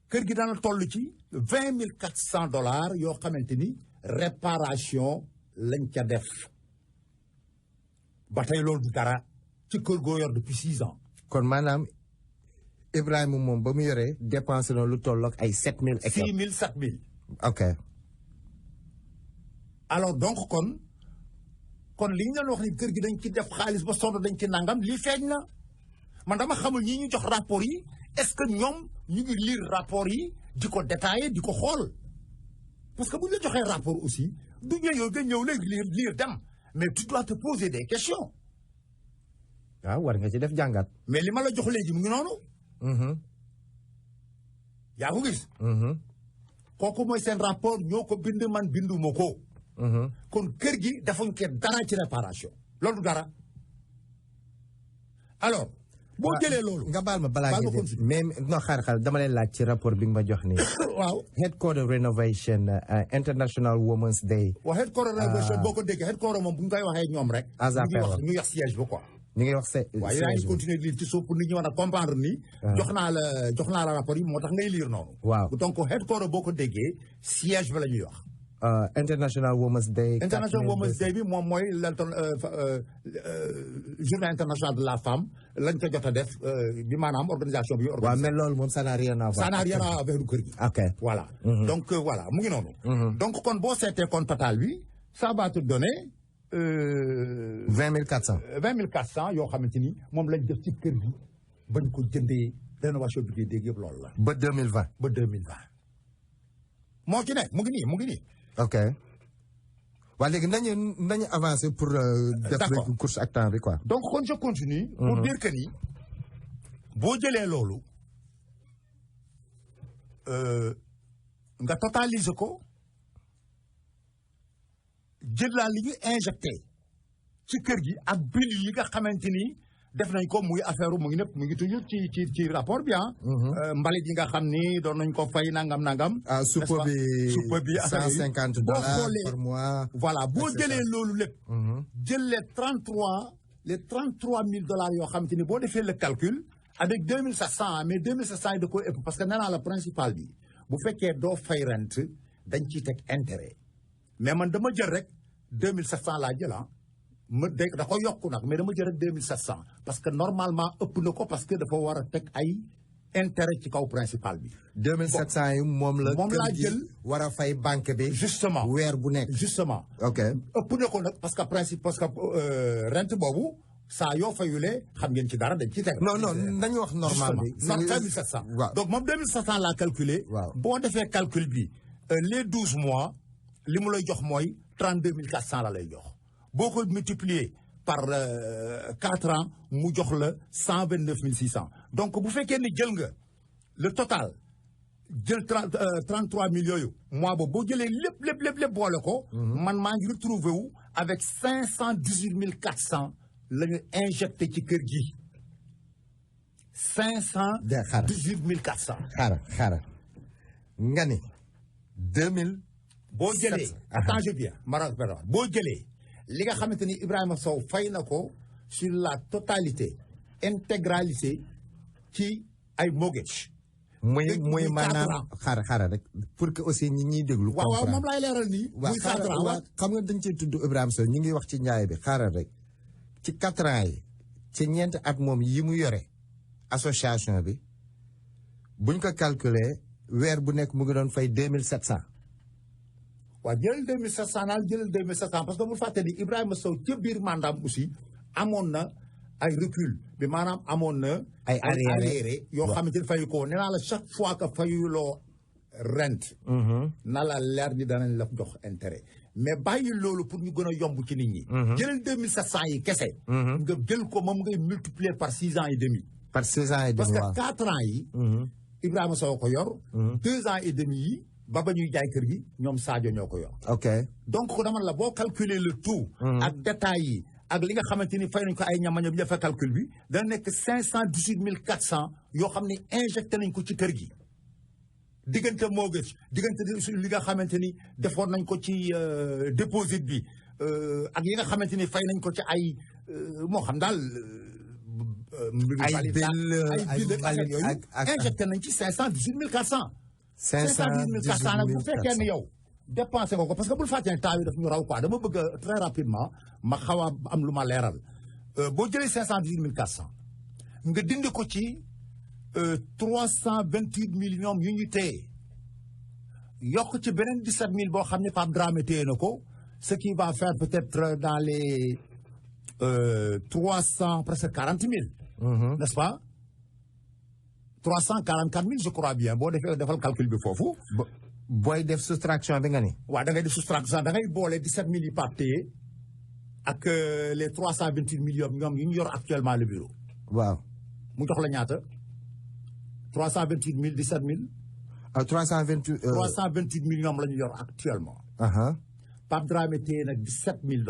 kër gi dana toll ci $20,400 yoo xamante ni réparation lañ ca def ba tey loolu du dara ci kër goo yor depuis 6 ans. kon maanaam Ibrahima moom ba mu yoree dépensé na lu tolloog ay 7,000 et 6,000 7,000. ok. alors donc kon li ñu doon wax ni kër gi dañ ci def xaalis ba sonn dañ ci nangam lii feeñ na man dama xamul ñi ñu jox rapport yi est-ce que ñoom ñu ngi lire rapport yi di ko détailler di ko xool parce que bu ñu la joxee rapport aussi du ñëw nga ñëw léegi lire dem mais tu dois te poser des questions. waaw war nga ci def jàngat. mais li ma la jox léegi mu ngi noonu. yaa ko gis. kooku mooy seen rapport ñoo ko bind man binduma ko. kon kër gi defuñ ko dara ci réparation loolu dara alors. boo jëlee loolu nga baal ma balaa nga jël mais non xaaral dama leen laaj ci rapport bi nga ma jox nii. waaw headquarter renovation International Women's Day. waaw headquarter renovation boo ko déggee headquarter moom bu ñu koy waxee ñoom rek. ñu wax siège ba quoi. ñu ngi wax siège waaw yaa ngi continuer di lire ci suuf pour nit ñi mën a comprendre ni. jox naa la rapport yi moo tax ngay lire noonu. waaw donc headquarter boo ko déggee siège ba la ñuy wax. International Women's Day. International Women's Day bi moom mooy journée internationale de la femme lañ ko jot a def bi maanaam organisation bi. waaw mais loolu moom ça n'a rien à voir. ça n'a rien à voir avec lu kër gi. ok voilà. donc voilà mu ngi noonu. donc kon boo seetee kon total bi ça va te donner. 20,400. 20,400 yoo xamante ni moom lañ def ci kër gi bañ ko jëndee rénovation bi ngay dégg yëpp loolu la. ba 2020. ba 2020. moo ci ne mu ngi nii. ok waaye léegi nañu avancer pour. def rek course ak temps bi quoi. donc kon je continue. pour dire que ni boo jëlee loolu nga totaliser ko jël laa li ñu injecté ci kër gi ak bill yi nga xamante ni def nañ ko muy affaire mu ngi toujours ci rapport bi mbalit yi nga xam ni doon nañ ko fay nangam. supp bi $150 par mois. voilà boo jëlee loolu lépp. jël les 33,000 yoo xam te ni boo defee le calcul avec 2,700 mais 2,700 yi da koy ëpp parce que nee naa la principal bi bu fekkee doo fay rent dañ ciy teg intérêt mais man dama jël rek 2,700 laa jël ma dégg da ko yokku nag mais dama jël rek 2,700 parce que normalement ëpp na ko parce que dafa war a teg ay intérêt ci kaw principal bi. 2,700 yi moom laa jël war a fay banque bi. justement weer bu nekk. justement. ok ëpp na ko nag parce que rent boobu saa yoo fayulee xam ngeen ci dara dañ ci teg. non nañu wax normal bi. non 2,700. waaw donc moom 2,700 laa calculé. waaw boo defee calcul bi les 12 mois li mu lay jox mooy 32 400 la lay jox boo ko multiplier par 4 ans mu jox la 129 600 donc bu fekkee ni jël nga le total jël 33 000 yooyu mois boobu boo jëlee lépp boole ko. man maa ngi retrouvé wu avec 518 400 la ñu injecté ci kër gi 518 400. xaaral nga ni 2000. boo jëlee attends bien Maroc boo jëlee li nga xamante ni Ibrahima Sow fay na ko sur la totalité intégralité ci ay mortgage. muy maanaam xaaral rek pour que aussi ñi déglu. waaw moom laay leeral nii. muy 4 ans waaw xam nga dañ ciy tudd Ibrahima Sow ñu ngi wax ci njaay bi xaaral rek ci 4 ans yi ci ñeenti at moom yi mu yore association bi buñ ko calculer weer bu nekk mu ngi doon fay 2700. waaw jëlal 2700 naal jëlal 2700 parce que bu fàtte ni Ibrahima Sow ca biir mandaam aussi amoon na ay recul bi maanaam amoon na. ay arriéré yoo xamante ni fayu ko nee naa la chaque fois que fayuloo rent. na la leer ni danañ la jox intérêt. mais bàyyi loolu pour ñu gën a yomb ci nit ñi. jëlal 2700 yi kese. nga jël ko moom ngay multiplier par 6 ans et demi. par 6 ans et demi parce que 4 ans yi. Ibrahima Sow ko yor. 2 ans et demi yi. ba ñuy jaay kër gi ñoom Sadio ñoo ko yor. ok donc dama la boo calculer le tout. ak détails yi ak li nga xamante ni fay nañ ko ay ñamaño bi defee calcul bi dana nekk 518 400 yoo xam ne injecté nañ ko ci kër gi. diggante mortgage diggante li nga xamante ni defoon nañ ko ci déposit bi ak yi nga xamante ni fay nañ ko ci ay moo xam daal. ay bill yooyu injecté nañ ci 518 400. 518 400 nag bu fekkee ne yow dépensé nga ko parce que bul fàtte ne temps yi daf ñu raw quoi dama bëgg a très rapidement ma xaw a am lu ma leeral boo jëlee 518 400 nga dindi ko ci 328 millions yu ñu téye yokk ci beneen 17 000 boo xam ne Pape Dramé téye na ko ce qui va faire peut-être dans les 300 presque 40 000. N'est-ce pas? 344 000 je crois bien boo defal calcul bi foofu. booy def soustraction bi nga ni. waaw da ngay def soustraction da ngay boole 17 000 yi Pape téye ak les 328 millions ñoom yi ñu yor actuellement le bureau. waaw. mu jox la ñaata 328 000 17 000. 328. 328 millions la ñu yor actuellement. Pape Dramé téye nag $17 000.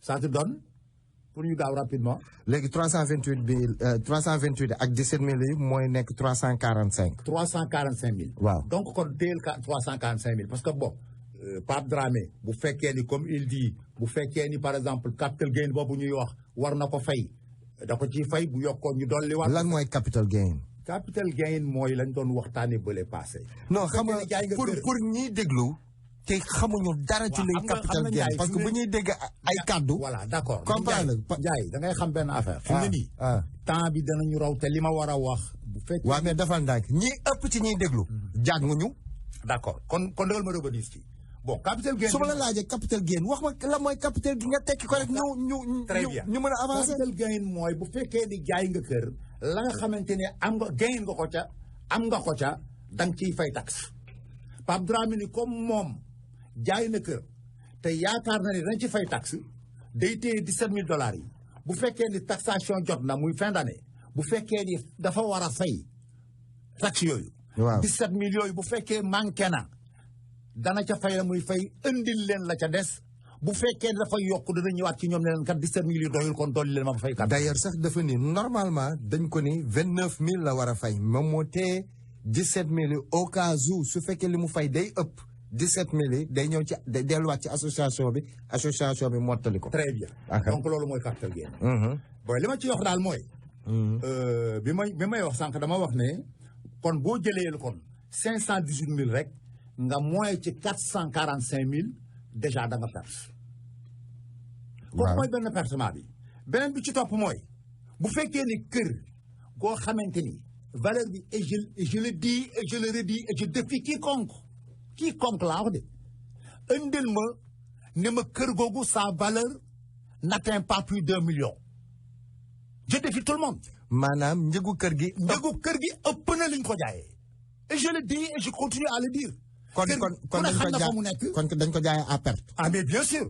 Ça te donne. pour ñu gaaw rapidement. léegi 328 bi 328 ak 17 000 yi mooy nekk 345. 345 000. waaw donc kon téyel 345 000 parce que bon Pape Dramé bu fekkee ni comme il dit bu fekkee ni par exemple capital gain boobu ñuy wax war na ko fay da ko ciy fay bu yokkoon ñu dolli waat. lan mooy capital gain. capital gain mooy lañ doon waxtaanee bële passé. non xam nga pour ñiy déglu. te xamuñu dara ci luy capital gain parce que bu ñuy dégg ay kaddu. voilà d'accord comprendre Ndiaye da ngay xam benn affaire. fi mu ne nii temps bi danañu raw te li ma war a wax. bu fekkee waaw mais defal ndànk ñi ëpp ci ñuy déglu. jànguñu. d'accord kon dëgal ma revenir ci bon capital gain. su ma la laajee capital gain wax ma la mooy capital gi nga tekki ko rek ñu mën a avancer. capital gain mooy bu fekkee di jaay nga kër la nga xamante ne am nga gain nga ko ca am nga ko ca da nga ciy fay taxe. Pape Dramé ni comme moom. jaay na kër te yaakaar na ne dañ ci fay taxe day téye $17 000 yi bu fekkee ni taxation jot na muy fin d'année bu fekkee ni dafa war a fay taxe yooyu. waaw 17 000 yooyu bu fekkee manqué na dana ca fay la muy fay indil leen la ca des bu fekkee dafa yokk dana ñëwaat ci ñoom ne leen kat 17 000 yi doyul kon dolli leen ma fay kat. d'ailleurs sax dafa ni normalement dañ ko ni 29 000 la war a fay moom moo téye 17 000 yi au cas où su fekkee li mu fay day ëpp. 17 000 yi day ñëw ci day delluwaat ci association bi mottali ko. très bien donc loolu mooy capital gain. bon li ma ci wax daal mooy. bi may wax sànq dama wax ne kon boo jëlee kon 518 000 rek nga mooy ci 445 000 déjà da nga perte. waaw mooy benn pertement bi. beneen bi ci topp mooy bu fekkee ni kër goo xamante ni valeur bi et je le dis et je le redis et je défie quiconque laa wax de indil ma ne ma kër googu sa valeur n'atteint pas plus d'1 million. Je défie tout le monde. maanaam njëgu kër gi. njëgu kër gi ëpp na liñ ko jaayee. et je le dis et je continue à le dire. kon dañ ko jaay à perte. ah mais bien sûr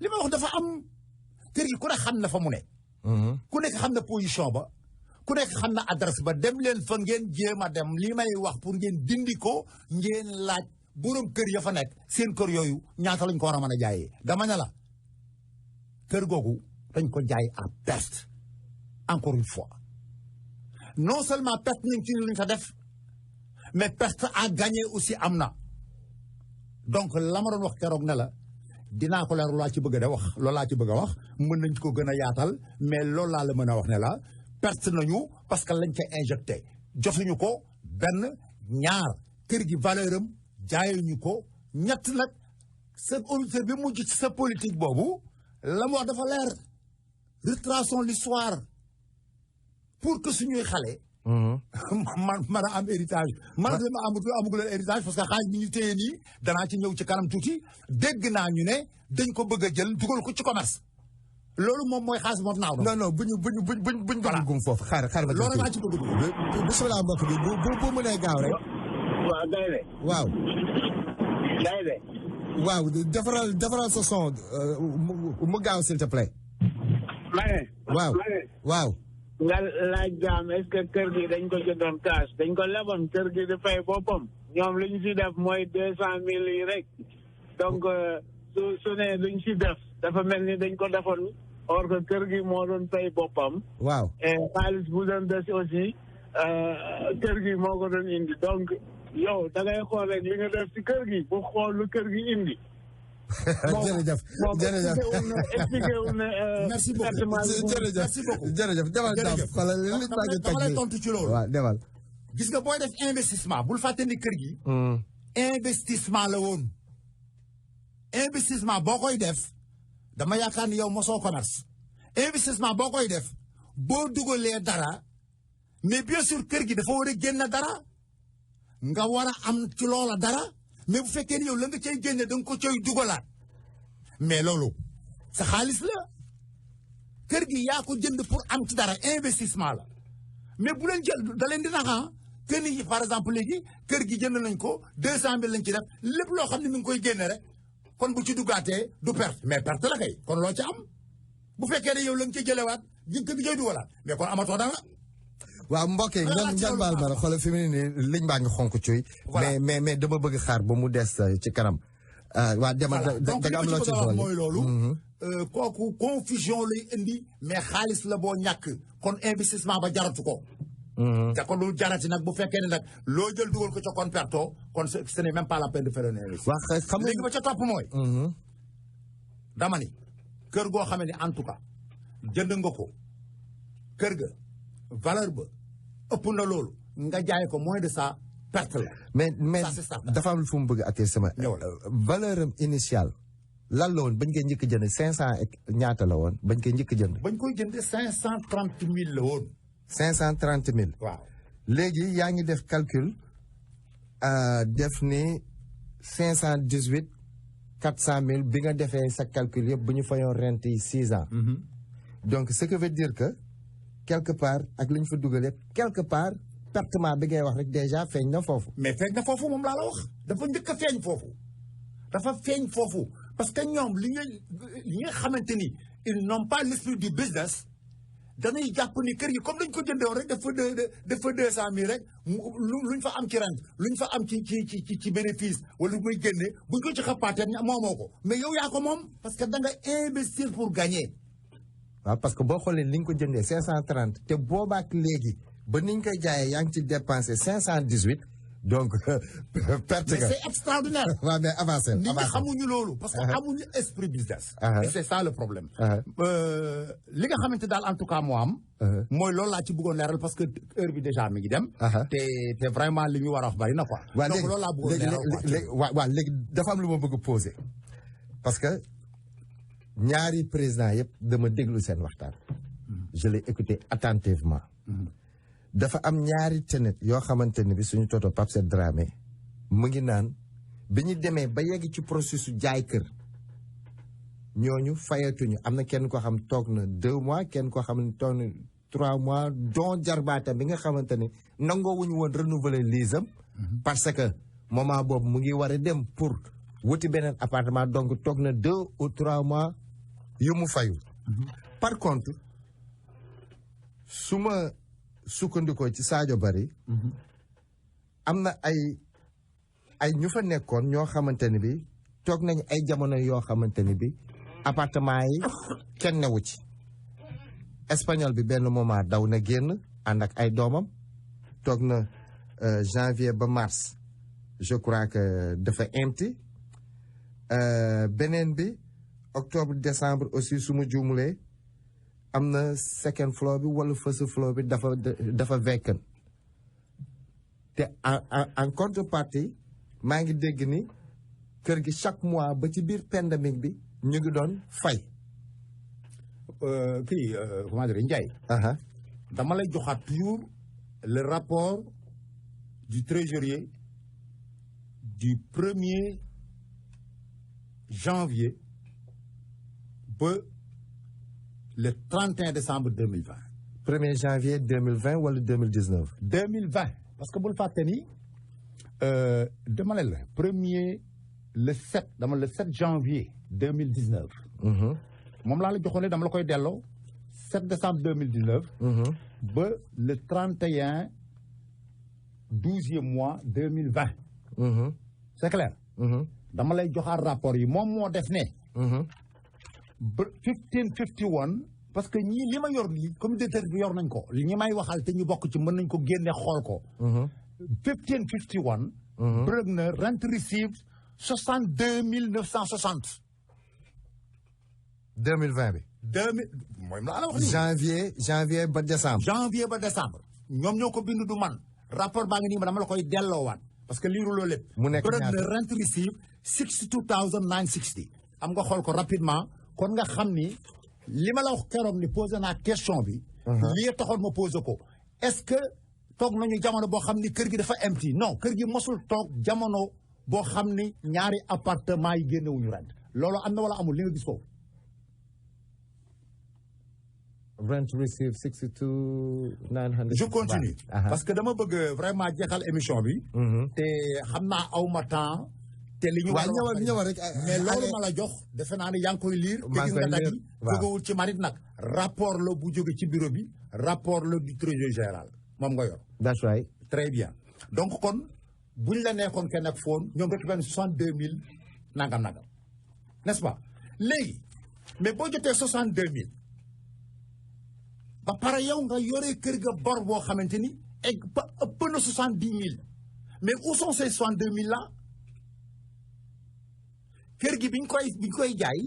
li ma wax dafa am kër gi ku ne xam na fa mu ne. ku nekk xam na position ba ku nekk xam na adresse ba dem leen fa ngeen jéem a dem li may wax pour ngeen dindi ko ngeen laaj borom kër ya fa nekk seen kër yooyu ñaata lañ ko war a mën a jaayee dama ne la kër googu dañ ko jaay à perte encore une fois non seulement perte nañ ci luñ fa def mais perte à gagner aussi am na donc la ma doon wax keroog ne la dinaa ko leer laa ci bëgg a wax loolu laa ci bëgg a wax mën nañ ko gën a yaatal mais loolu laa la mën a wax ne la perte nañu parce que lañ ca injecté jotuñu ko benn ñaar kër gi valeur am jaayuñu ko ñett nag sa auditeur bi mujj ci sa politique boobu la mu wax dafa leer retraçons l'histoire pour que suñuy xale man a am héritage man dama amagul héritage parce que xaalis bi ñu téye nii danaa ci ñëw ci kanam tuuti dégg naa ñu ne dañ ko bëgg a jël dugal ko ci commerce loolu moom mooy xaalis moom naaw non non buñ duggum foofu xaar ma loolu laa ci bëgg dugg bismillah mbokk bi bu mënee gaaw rek waaw Gaynde waaw Gaynde waaw defaral sa son mu gaaw s'il te plaît waaw nga laaj jaam est-ce que kër gi dañ ko jëndoon cash dañ ko leboon kër gi di fay boppam ñoom lu ñu si def mooy 200 000 yi rek donc su ne luñ si def dafa mel ni dañ ko defoon or que kër gi moo doon fay boppam. waaw et xaalis bu doon des aussi kër gi moo ko doon indi donc yow da ngay xool rek li nga def si kër gi bu xool lu kër gi indi. jërëjëf expliqué wu ne merci beaucoup jërëjëf demal daam xoolal li ma ngi dama lay tontu ci loolu waaw demal gis nga booy def investissement bul fàtte ni kër gi investissement la woon investissement boo koy def dama yaakaar ni yow mosoo commerce investissement boo koy def boo dugalee dara mais bien sûr kër gi dafa war a génn dara nga war a am ci loola dara mais bu fekkee ni yow la nga cay génne da nga ko cay dugalaat mais loolu sa xaalis la kër gi yaa ko jënd pour am ci dara investissement la mais bu leen jël da leen di naxa kër yi par exemple léegi kër gi jënd nañ ko 200 000 lañ ci def lépp loo xam ne mi ngi koy génne rek kon bu ci duggaatee du perte mais perte la kay kon loo ci am bu fekkee ne yow la nga cay jëlewaat kër gi cay dugalaat mais kon amatoo dara. waaw mbokk yi ngeen baal ma xoolal fi mu ne nii liñ baa ngi xonk cuy mais dama bëgg xaar ba mu des ci kanam waa demal da nga am loo ci doole mooy loolu kooku confusion lay indi mais xaalis la boo ñàkk kon investissement ba jaratu ko te kon lu jarati nag bu fekkee ne nag loo jël dugal ko ca kon perto kon ce n'est même pas la peine de faire un investissement léegi ba ca topp mooy dama ni kër goo xamee ni en tout cas jënd nga ko kër ga valeur ba ëpp na loolu nga jaay ko moins de ça perte la. mais dafa am fu mu bëgg a sama valeur am initiale lan la woon bañ koy njëkk jënd 500 ak ñaata la woon bañ koy njëkk jënd. bañ koy jënd 530 000 la woon. 530 000. waaw léegi yaa ngi def calcul def ni 518 400 000 bi nga defee sa calcul yëpp bu ñu fayoon rente yi 6 ans. donc ce que veut dire que. quelque part ak li ñu fa dugal yëpp quelque part pertement bi ngay wax rek déjà feeñ na foofu. mais feeñ na foofu moom laa la wax dafa njëkk a feeñ foofu dafa feeñ foofu parce que ñoom li nga xamante ni ils n'ont pas l'esprit du business dañuy jàpp ni kër gi comme dañ ko jëndewoon rek dafa 200 000 rek luñ fa am ci rente luñ fa am ci bénéfice wala lu muy génne buñ ko ci xappaatee moomoo ko mais yow yaa ko moom parce que da nga investir pour gagner. waaw parce que boo xoolee li nga ko jëndee 530 te boobaak léegi ba ni ñu koy jaayee yaa ngi ci dépensé 518 donc perte nga. mais c'est extraordinaire. waaw mais avancé nit ñi xamuñu loolu. parce que amuñu esprit business. et c'est ça le problème. li nga xamante daal en tout cas moo am. mooy loolu laa ci bëggoon leeral parce que heure bi déjà mi ngi dem. te vraiment li ñu war a wax bari na quoi. donc loolu laa bëggoon leeral waaw léegi dafa am lu ma bëgg a poser parce que. ñaari président yëpp dama déglu seen waxtaan. je l'ai écouté attentivement. dafa am ñaari tenet yoo xamante ne bi suñu toto Pape Sène Dramé mu ngi naan bi ñu demee ba yegg ci processus jaay kër ñooñu fayatuñu am na kenn koo xam toog na 2 mois kenn koo xam ne toog na 3 mois dont jarbaata bi nga xamante ne nangoo wuñu woon renouveler liisam parce que moment boobu mu ngi war a dem pour wuti beneen appartement donc toog na 2 ou 3 mois yu mu fayu par contre su ma sukkandikoo ci Sadio Barry am na ay ñu fa nekkoon ñoo xamante ne bi toog nañu ay jamono yoo xamante ne bi appartement yi kenn newu ci espagnol bi benn moment daw na génn ànd ak ay doomam toog na janvier ba mars je crois que dafa empty beneen bi octobre décembre aussi su ma juumulee am na second floor bi wala first floor bi dafa vacant te en contrepartie maa ngi dégg ni kër gi chaque mois ba ci biir pandémique bi ñu ngi doon fay. comment dire Ndiaye. dama lay joxaat toujours le rapport du trésorier du 1er janvier ba le 31 décembre 2020. 1er janvier 2020 wala 2019. 2020 parce que bul fàtte ni dama ne la le 7 janvier 2019. moom laa la joxoon dama la koy delloo 7 décembre 2019. ba le 31 12e mois 2020. c'est clair. dama lay joxaat rapport yi moom moo def ne. ba 1551 parce que ñii li ma yor nii communauté bi yor nañ ko ñi may waxal te ñu bokk ci mën nañ ko génne xool ko. 1551. Bruckner rent received 62 960. 2020 bi. mooy la wax nii. janvier ba décembre. janvier ba décembre. ñoom ñoo ko bindu du man rapport baa ngi nii ma dama la koy delloowaat parce que liiru loolu lépp. mu nekk ñaata Bruckner rent received 62 960. am nga xool ko rapidement kon nga xam ni li ma la wax keroog ni posé naa question bi. lii taxoon ma posé ko est-ce que toog nañu jamono boo xam ni kër gi dafa empty non kër gi mosul toog jamono boo xam ni ñaari appartement yi génnewuñu rent loolu am na wala amul li nga gis foofu. rent received 62 900. je continue parce que dama bëgg vraiment jeexal émission bi. te xam naa aw ma temps. te li ñu ñëwal rek mais loolu ma la jox defe naa ne yaa ngi koy lire. te gis nga daj yi jógewul ci manit nag. rapport la bu jóge ci bureau bi. rapport la du trésorier général moom nga yor. that's right. très bien donc kon buñ la nekkoon kenn ak foon ñoom rek benn 62 000 nangam n'est-ce pas léegi mais boo jotee 62 000 ba pare yow nga yore kër ga bor boo xamante ni egg ba ëpp na 70 000 mais où sont ces 62 000 là. kër gi biñ koy jaay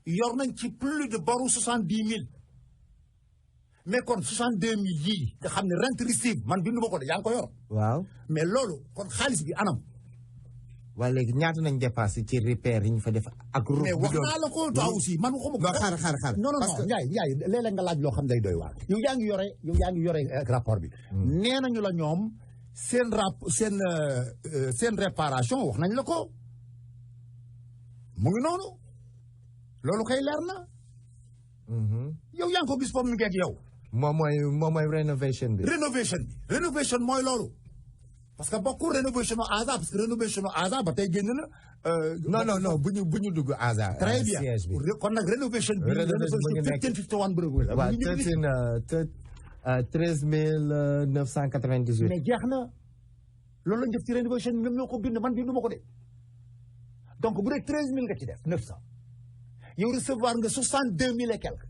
yor nañ ci plus de boru 70 000 mais kon 62 000 yii nga xam ne rent receive man bindu ma ko de yaa ngi ko yor. waaw mais loolu kon xaalis bi anam. waaye léegi ñaata nañ dépassé ci repère yi ñu fa def ak. mais wax naa la ko toi aussi man waxuma ko. xaar non Ndiaye léeg-léeg nga laaj loo xam day doy waar. yow yaa ngi yore rapport bi. nee nañu la ñoom seen réparation wax nañ la ko. mu ngi noonu loolu kay leer na. yow yaa ngi ko gis foofu mi ngi ak yow. moom mooy rénovation bi. rénovation mooy loolu. parce que bokkul rénovation au hasard parce que rénovation au hasard ba tey génn na. non bu ñu dugg hasard. très bien kon nag rénovation bi. rénovation 1551 bërëb la. waaw 13 998. mais jeex na loolu lañ def ci rénovation bi ñoom ñoo ko bind man bindu ma ko de. donc bu dee 13 000 nga ci def 900 yow recevoir nga 62 000 et quelques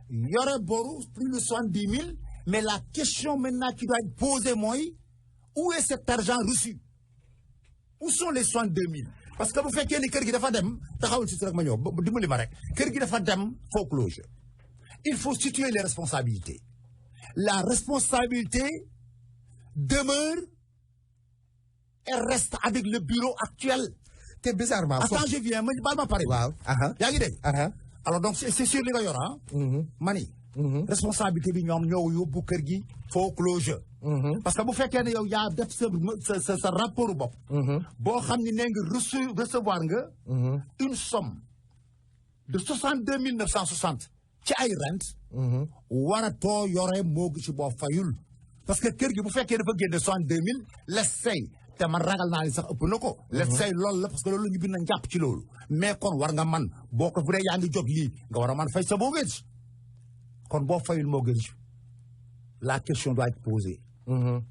yore boru plus de 70 000 mais la question maintenant qui doit être posée mooy où est cet argent reçu où sont les 62 000 parce que bu fekkee ni kër gi dafa dem taxawul si rek ma ñëw dimbali ma rek kër gi dafa dem foreclosure il faut situer les responsabilités la responsabilité demeure et reste avec le bureau actuel. te bizarrement. attends je viens baal ma pare. waaw. yaa ngi dégg. alors donc c'est sûr li nga yor mani. responsabilité bi ñoom ñoo yóbbu kër gi foreclosure. parce que bu fekkee ne yow yaa def sa rapport bopp. boo xam ne nee nga recevoir nga. une somme de 62 960 ci ay rente waratoo yore moo ci boo fayul parce que kër gi bu fekkee dafa génne 62 000 les say te man ragal naa ni sax ëpp na ko les say loolu la parce que loolu la ñu bind na njàpp ci loolu mais kon war nga man boo ko bu dee yaa ngi jot lii nga war a man fay sa mortgage kon boo fayul mortgage la question doit être posée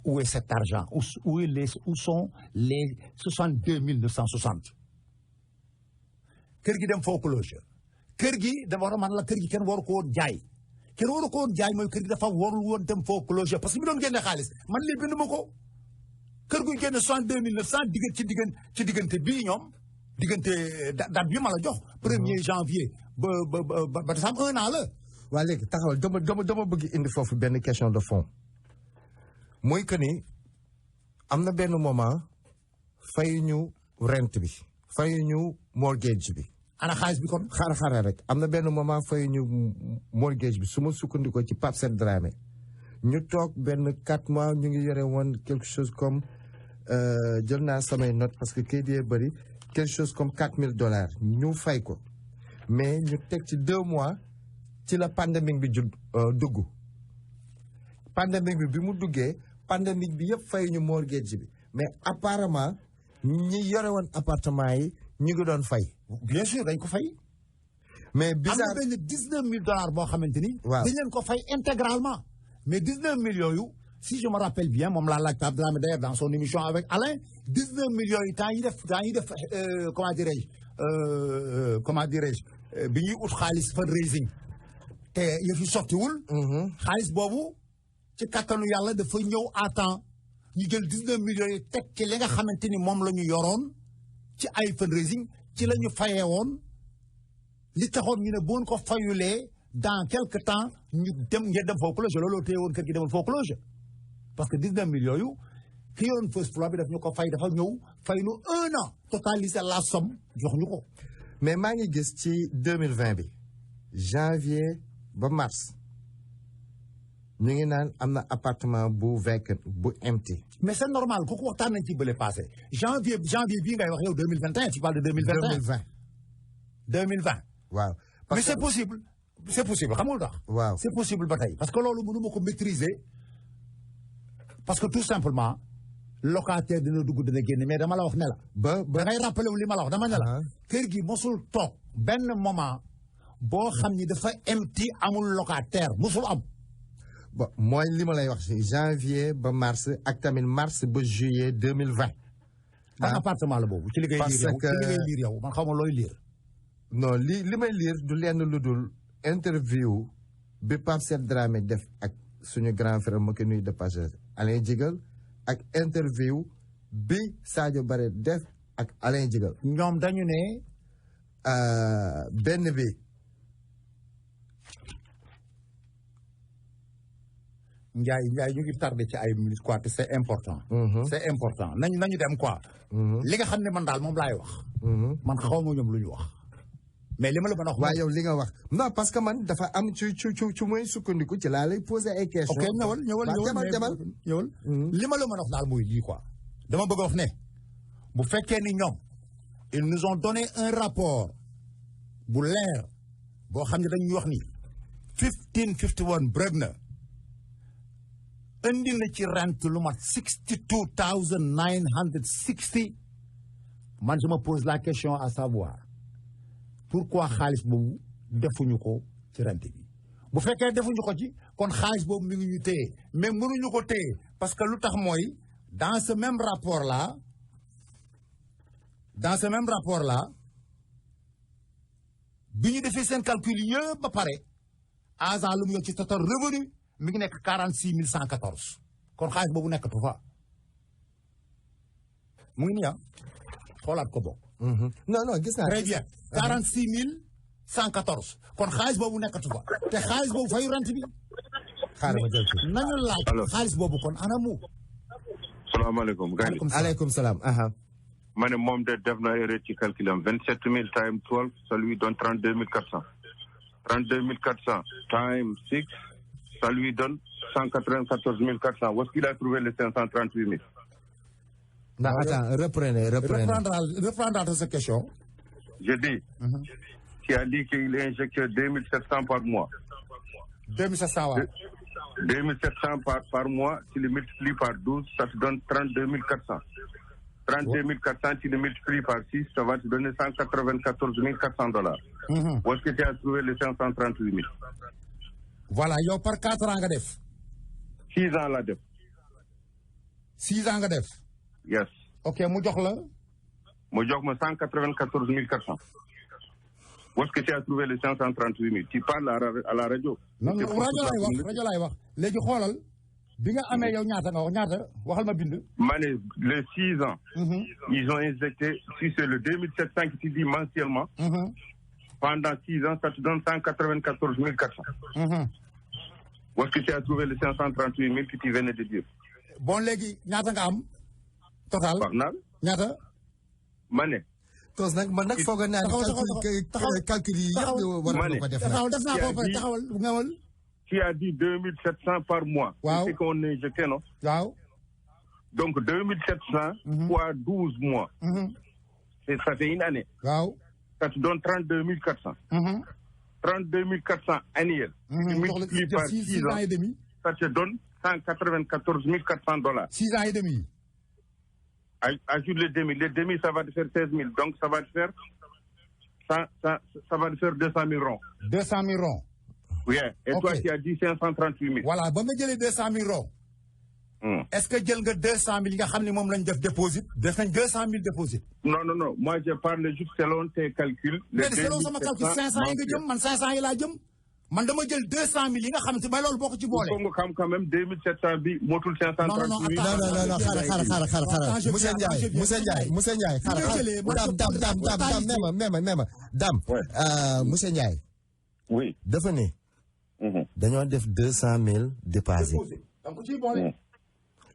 où est cet argent où sont les 62 960 kër gi dem foreclosure kër gi dafa war a man la kër gi kenn waru ko woon jaay mooy kër gi dafa warul woon dem foreclosure parce que bi doon génne xaalis man lii bind ma ko kër gu génne 62 900 ci diggante bii ñoom diggante date bi ma la jox 1er janvier ba décembre 1 an la. waa léegi taxawal dama bëgg indi foofu benn question de fond mooy que ni am na benn moment fayuñu rent bi fayuñu mortgage bi. ana xaalis bi kon. xaaral rek am na benn moment fayuñu mortgage bi su ma sukkandikoo ci Pape Sène Dramé ñu toog benn 4 mois ñu ngi yore woon quelque chose comme jël naa samay notes parce que kayit yee bëri quelque chose comme $4,000 ñu fay ko mais ñu teg ci 2 mois ci la pandémique bi dugg pandémique bi mu duggee pandémique bi yëpp fayuñu mortgage bi mais apparemment ñi yore woon appartement yi ñu ngi doon fay. bien sûr dañ ko fay. mais bizarre am na benn $19,000 boo xamante ni. waaw dañ leen ko fay intégralement. mais 19 000 yooyu si je me rappelle bien moom laa laaj Pape Dramé d'ailleurs dans son émission avec Alain 19 000 yooyu temps yi def comment dirais-je bi ñuy ut xaalis fundraising te yëf yi sottiwul. xaalis boobu ci kattanu yàlla dafa ñëw à temps ñu jël 19 000 yooyu teg ci li nga xamante ni moom la ñu yoroon ci ay fundraising ci la ñu fayee woon li taxoon ñu ne bu ko fayulee dans quelque temps ñu dem foreclosure looloo téye woon kër gi demal foreclosure parce que 19 000 yooyu ki yoroon first floor bi daf ñu ko fay dafa ñëw fay nu 1 an totaliser la somme jox ñu ko. mais maa ngi gis ci 2020 bi janvier ba mars ñu ngi naan am na appartement bu vacant bu empty. mais c'est normal kooku waxtaan nañ ci bële passé janvier bii ngay wax yow 2021 tu parles de 2021. 2020. waaw mais c'est possible. c'est possible xam nga lu tax. waaw c'est possible ba tey parce que loolu mënu ma ko maîtriser parce que tout simplement locataire dina dugg dina génn mais dama la wax ne la. da ngay rappelé wu li ma la wax dama ne la. kër gi mosul toog benn moment boo xam ni dafa empty amul locataire mosul am. bon mooy li ma lay wax si janvier ba mars ak tamit mars ba juillet 2020. ban appartement la boobu ci li ngay liir yow man xaw ma looy liir. non li may liir du lenn lu dul. interview bi Pape Sène Dramé def ak suñu grand frère ma ko nuyu de passage Alain Djigal ak interview bi Sadio Baré def ak Alain Djigal ñoom dañu ne benn bi Ndiaye ñu ngi tardé ci ay minutes quoi te c'est important. C'est important nañu dem quoi. li nga xam ne man daal moom laay wax. man xaw ma ñoom lu ñu wax. mais li ma la mën a wax. waaw yow li nga wax non parce que man dafa am ci mooy sukkandiku ci laa lay poser ay questions. ok ñëwal li ma la mën a wax daal mooy lii quoi. dama bëgg a wax ne bu fekkee ni ñoom ils nous ont donné un rapport bu leer boo xam ne dañuy wax ni 1551 Bregna indi na ci rent lu mat 62,960 man je me pose la question à savoir. pourquoi xaalis boobu defuñu ko ci rente bi bu fekkee defuñu ko ci kon xaalis boobu mi ngi ñu téye mais mënuñu ko téye parce que lu tax mooy dans ce même rapport là bi ñu defee seen calcul yëpp ba pare agent lu mu yor ci total revenu mi ngi nekk 46 114 kon xaalis boobu nekkatu fa mu ngi nii xoolaat ko bokk. non gis naa. très bien 46 114 kon xaalis boobu nekkatu fa te xaalis boobu fayu rent bi. xaaral ma jël ci nañu laaj. xaalis boobu kon anamu. salaamaaleykum. aleykum salaam. ma ne moom de def na erreur ci calculam 27000 times 12 ça lui donne 32400. 32400 times 6 ça lui donne 194 400. Où est-ce qu'il a trouvé les 538 000? Non, attends, reprenez. Reprendre cette question. Je dis, qui a dit qu'il injectait 2700 par mois. 2700 waaw. 2700 par mois, tu le multiplies par 12, ça te donne 32 400. 32 400, tu le multiplies par 6, ça va te donner 194 400 $. Où est-ce que tu as trouvé les 538 000? Voilà, yow par 4 ans nga def. 6 ans la def. 6 ans nga def. Yes. Ok, mu jox la. Mu jox ma 194 400. Où est-ce que tu as trouvé les 538 000? Tu parles à la radio. Non, rajo laay wax. Léegi xoolal bi nga amee yow ñaata nga wax ñaata waxal ma bind. Ma ne les 6 ans. Ils ont injecté, si c'est le 2700 qui tu dis mensuellement. Pendant 6 ans, ça te donne 194 400. Où est-ce que tu as trouvé les 538 000 que tu venais de dire? Bon, léegi ñaata nga am total. ñaata. Ma ne. tos nag man nag foog naa calcul yi yëpp war na ko def def naa ko pare taxawal ngawal. Tu as dit 2700 par mois. Waaw. C'est qu'on est jeté, non? Waaw. Donc 2700 fois 12 mois. Ça fait une année. Waaw. Ça te donne 32 400. 32 400 annuels. Tu multiplies par 6 ans, ça te donne 194 400 $. 6 ans et demi. Ajoute les demi. Les demi, ça va te faire 16 000. Donc, ça va te faire, ça va te faire 200 000 ronds. 200 000 ronds. Oui. Et okay. Toi, tu as dit 538 000. Voilà. Bon, mais j'ai les 200 000 ronds. Est-ce que j'ai le 200 000 nga xam ne moom lañ def déposit? Def nañ 200 000 déposit. Non. Moi, je parle juste selon tes calculs. Mais selon sama calcul 500 yi nga jëm, man 500 yi laa jëm. Man dama jël 200 000 yi nga xam ne ba loolu boo ko ci boole. Il faut nga xam quand même 2700 bi motul 538 000. Non, xaaral. Monsieur Ndiaye, Dame. Monsieur Ndiaye. Oui. Dafa ne. Dañoo def 200 000 dépassé.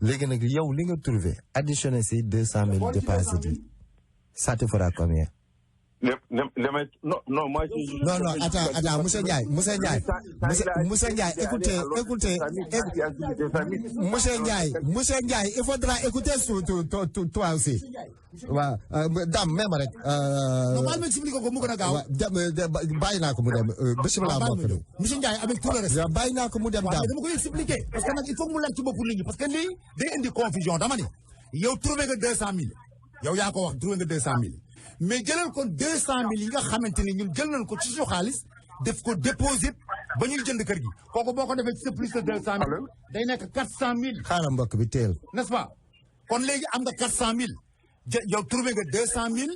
Léegi nag yow li nga trouvé additionné si 200 000 dépassé bi ça te fera combien? Non, moi je... Non, attends, Monsieur Ndiaye, écoutez. Monsieur Ndiaye, il faudra écouter toi aussi. Waaw, Dame, même rek. Non, mal m'expliquer ko mu gën a gaaw. Bàyyi naa ko mu dem. Bismillah mbokk mi. Monsieur Ndiaye, avec tout le respect. Bàyyi naa ko mu dem Dame. Dama koy expliquer parce que nag il faut mu leer ci bopp nit ñi parce que lii day indi confusion dama ni yow trouvé nga 200 000. Yow yaa ko wax trouvé nga 200 000. Mais jëlal ko 200 000 yi nga xamante ni ñun jël nañ ko ci suñu xaalis def ko déposit ba ñuy jënd kër gi kooku boo ko defee ci plus de 200 000 day nekk 400 000. xaaral mbokk bi teel. N'est-ce pas kon léegi am nga 400 000 yow trouvé nga 200 000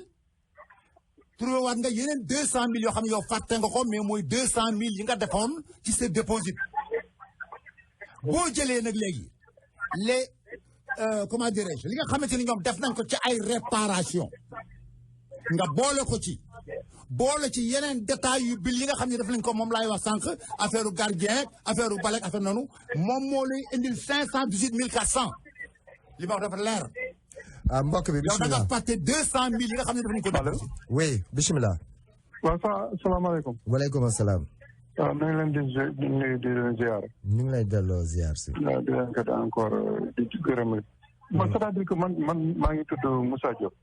trouvé waat nga yeneen 200 000 yoo xam ne yow fàtte nga ko mais mooy 200 000 yi nga defoon ci sa déposit boo jëlee nag léegi les comment dirais-je li nga xamante ni ñoom def nañ ko ci ay réparation nga boole ko ci boole ci yeneen détails yu bil yi nga xam ne def nañ ko moom laay wax sànq affaire gardien affaire balek affaire noonu moom moo lay indil 518 400 li ma wax dafa leer. mbokk bi bisimilah yow da nga fàtte 200 000 yi nga xam ne def nañ ko def. oui bisimilah. waaw salaamaaleykum. waaleykum salaam. waaw na nga leen di nuyu di leen ziar. ñu ngi lay delloo ziar si. waaw di leen kat encore di gërëm. man c'est-à-dire que man maa ngi tudd Moussa Diop.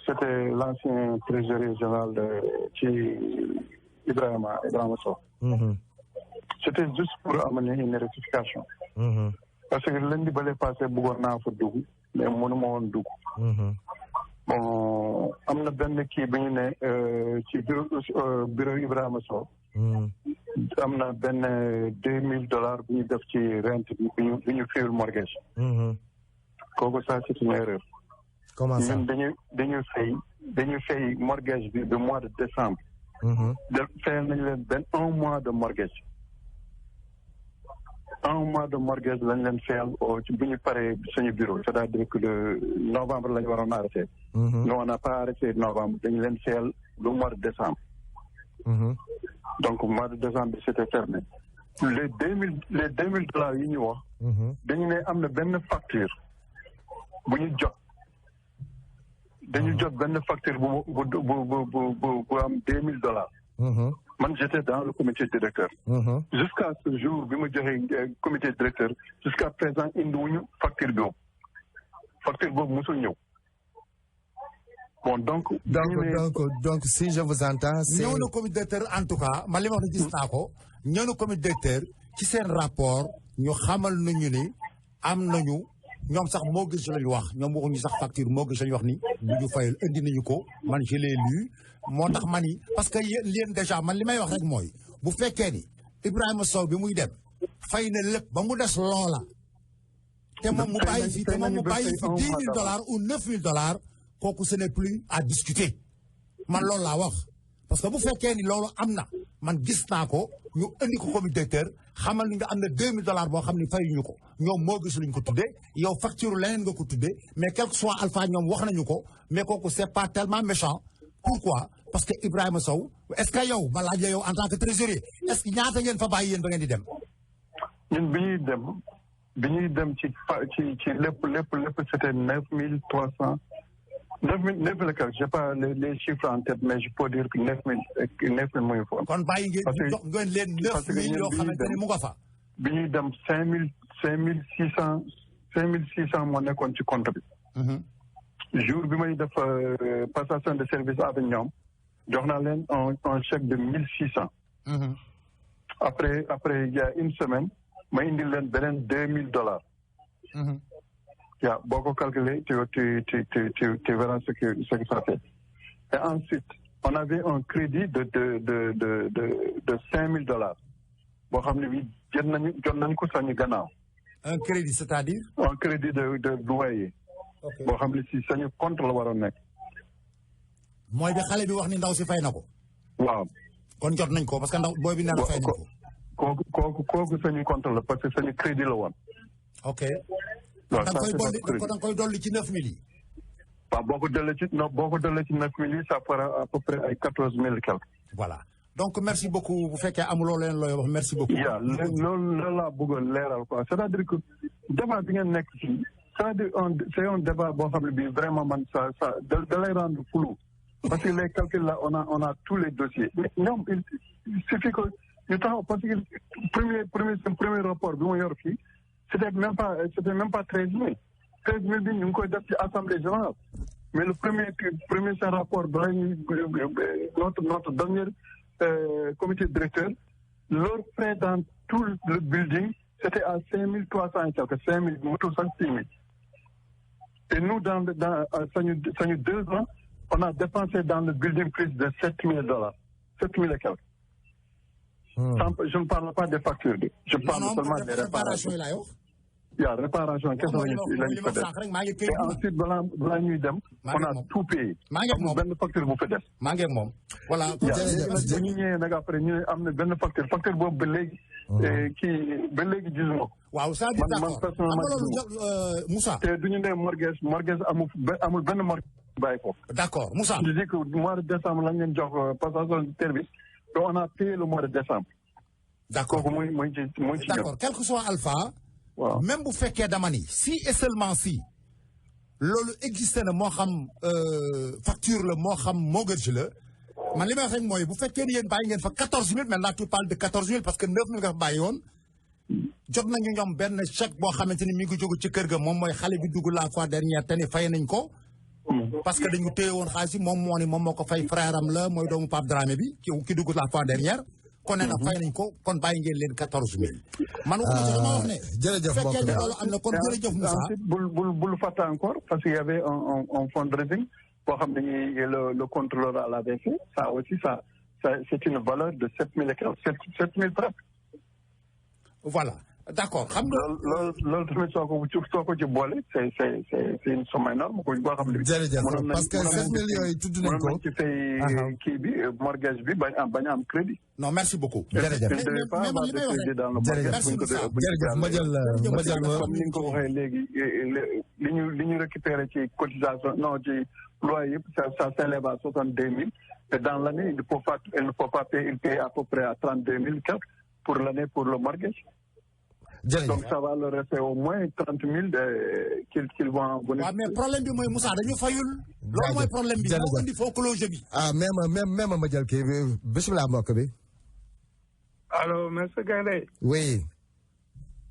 C'était l'ancien trésorier général ci Ibrahima Sow. C'était juste pour amener une rectification. Parce que lundi ba lay passé bëggoon naa fa dugg mais mënuma woon dugg. Bon am na benn kii bi ñu ne ci bureau Ibrahima Sow. am na benn $2000 bu ñu def ci rente bi ñu fayul mortgage. kooku ça c'est une erreur. Comment ça? dañu fay mortgage bi de mois de décembre. fayal nañu leen benn 1 mois de mortgage. 1 mois de mortgage lañ leen fayal ci bu ñu paree suñu bureau c'est-à-dire que le novembre lañu waroon arrêté. nous on n'a pas arrêté novembre dañu leen fayal le mois de décembre. donc mois de décembre bi c'était fermé. les $2000 yi ñu wax. dañu ne am na benn facture bu ñu jot. dañu jot benn facture bu am $2000. man j'étais dans le comité directeur. Jusqu'à ce jour bi ma joxee comité directeur jusqu'à présent indiwuñu facture boobu. facture boobu musul ñëw. Bon donc si je vous entends. ñëw na comité directeur en tout cas man li ma wax ne gis naa ko ñoonu comité directeur ci seen rapport ñu xamal nañu ni am nañu ñoom sax moo gis lañu wax ñoom waxuñu sax facture moo gis lañu wax ni bu ñu fayul indi nañu ko man je l'ai lu moo tax man yi parce que yéen déjà man li may wax rek mooy bu fekkee ni Ibrahima Sow bi muy dem fay na lépp ba mu des loola te moom mu bàyyi fi $10,000 ou $9,000 kooku ce n'est plus à discuter man loolu laa wax parce que bu fekkee ni loolu am na man gis naa ko ñu indi ko comité directeur xamal ni nga am na $2,000 boo xam ne fayuñu ko ñoom moo gis luñ ko tuddee yow facture leneen nga ko tuddee mais quel que soit alpha ñoom wax nañu ko mais kooku c'est pas tellement méchant pourquoi parce que Ibrahima Sow est-ce que yow ma laaj la yow en tant que trésorier est-ce que ñaata ngeen fa bàyyi yéen ba ngeen di dem. ñun bi ñuy dem ci lépp c'était 9,300. 9,000 quelque, j'ai pas les chiffres en tête, mais je peux dire que 9,000 mooy foofu. kon bàyyi ngeen jox ngeen leen 9,000 yoo xamante ni mu nga fa. bi ñuy dem 5,600 moo nekkoon ci compte bi. jour bi may def passation de service avec ñoom jox naa leen un chèque de 1,600. après il y a une semaine ma indi leen beneen $2,000. boo ko calculé tu verras ce que ça fait. Et ensuite on avait un crédit de $5,000 boo xam ne bi jot nañ ko sañu gannaaw. un crédit c'est-à-dire. un crédit de loyer. boo xam ne si sañu compte la waroon nekk. mooy bi xale bi wax ni ndaw si fay na ko. waaw. kon jot nañ ko parce que ndaw booy bi nee na fay nañ ko. kooku sañu compte la parce que sañu crédit la woon. ok. waaw da nga koy dolli ci 9,000 yi. waaw boo ko dolli ci 9,000 yi ça fera à peu près ay 14,000 et quelque. voilà donc merci beaucoup bu fekkee amuloo leen looy wax merci beaucoup. loolu laa bëggoon leeral quoi c'est-à-dire que débat bi ngeen nekk fii c'est-à-dire c'est un débat boo xam ne bii vraiment man ça da lay rendre flou parce que les calculs là on a tous les dossiers mais ñoom il suffit que ñu taxaw parce que premier rapport bi ma yor fii c'était même pas 13,000 13,000 bi ñu ngi koy def ci assemblée générale mais le premier seen rapport balaa ñuy notre dernier comité directeur leur frais dans tout le building c'était à 5,300 et quelque 5,000 motul sax 6,000 et nous dans sañu 2 ans on a dépensé dans le building plus de $7,000 7,000 et quelque. Je ne parle pas des factures je parle seulement des réparations. Réparation kese lañu fa def et ensuite balaa ñuy dem on a tout payé. amul benn facture bu fa def. maa ngi ak moom. voilà bu ñu ñëwee nag après ñu am na benn facture boobu ba léegi. ba léegi gisuma ko. waaw ça dit d'accord man personnellement Moussa. te du ñu ne mortgage amul benn mortgage bàyyi ko. d'accord Moussa. je dis que mois de décembre lañ leen jox passation de service te on a payé le mois de décembre. d'accord kooku muy ci d'accord quel que soit Alpha. waaw même bu fekkee dama ni si et seulement si loolu existé na moo xam facture la moo xam mortgage la man li may wax rek mooy bu fekkee ni yéen bàyyi ngeen fa 14,000 maintenant tu parles de 14,000 parce que 9,000 nga fa bàyyi woon jot nañu ñoom benn chèque boo xamante ni mi ngi jógu ci kër ga moom mooy xale bi dugg la fois dernière te ni fay nañ ko. parce que dañu téye woon xaalis bi moom moo ko fay frère am la mooy doomu Pape Dramé bi ki dugg la fois dernière. kon nee na fay nañ ko kon bàyyi ngeen leen 14,000. man dama wax ne. jërëjëf mbokk mi loolu am na kon jërëjëf Moussa. ensuite bul fàtte encore parce qu'il y avait un fundraising boo xam ne le contrôleur l'avait fait ça aussi ça c'est une valeur de 7,000 et quelque 7,000 presque. voilà d'accord xam nga. loolu tamit soo ko ci boole c'est une somme énorme boo xam ne. jërëjëf parce que 7,000 yooyu tudd nañ ko. mënoon nañ ci fay kii bi mortgage bi bañ a am crédit. non merci beaucoup. jërëjëf jërëjëf ma jël comme ni nga ko waxee léegi li ñu récupéré ci cotisation non ci loyer yëpp ça s'élève à 62,000 et dans l'année il ne faut pas payer il paye à peu près à 32,000 pour l'année pour le mortgage. Donc ça va leur rester au moins 30,000 qu'ils vont en bénéficier. waaw mais problème bi mooy Moussa dañu fayul. loolu mooy problème bi moo indi foreclosure bi. même ma jël kii bisimilah mbokk bi. allo monsieur Gaynde. oui.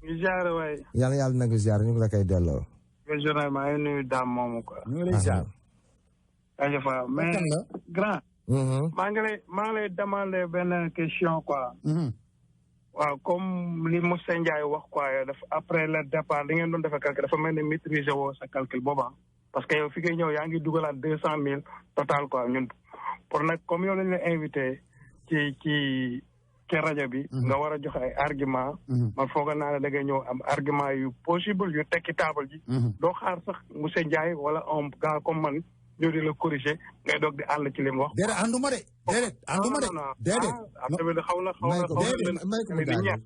ñu jaar waay. yàlla na nga jaar ñu ngi la koy delloo. nga journal maa ngi nuyu daam moomu quoi. ñu ngi lay jaar. mais grand. maa ngi lay demander benn question quoi. waaw comme li Moussa Ndiaye wax quoi dafa après le départ da ngeen doon defee calcul dafa mel ni maîtriser woo sa calcul booba parce que yow fi ngay ñëw yaa ngi dugalaat 200,000 total quoi ñun pour nag comme yow lañ la invité ci rajo bi. nga war a joxe ay argument man foog naa ne da ngay ñëw am argument yu possible yu tekki table ji. doo xaar sax Moussa Ndiaye wala un gars comme man ñëw di la corriger ngay doog di ànd ci li mu wax. déedéet ànduma de. déedéet ànduma de déedéet. tamit xaw na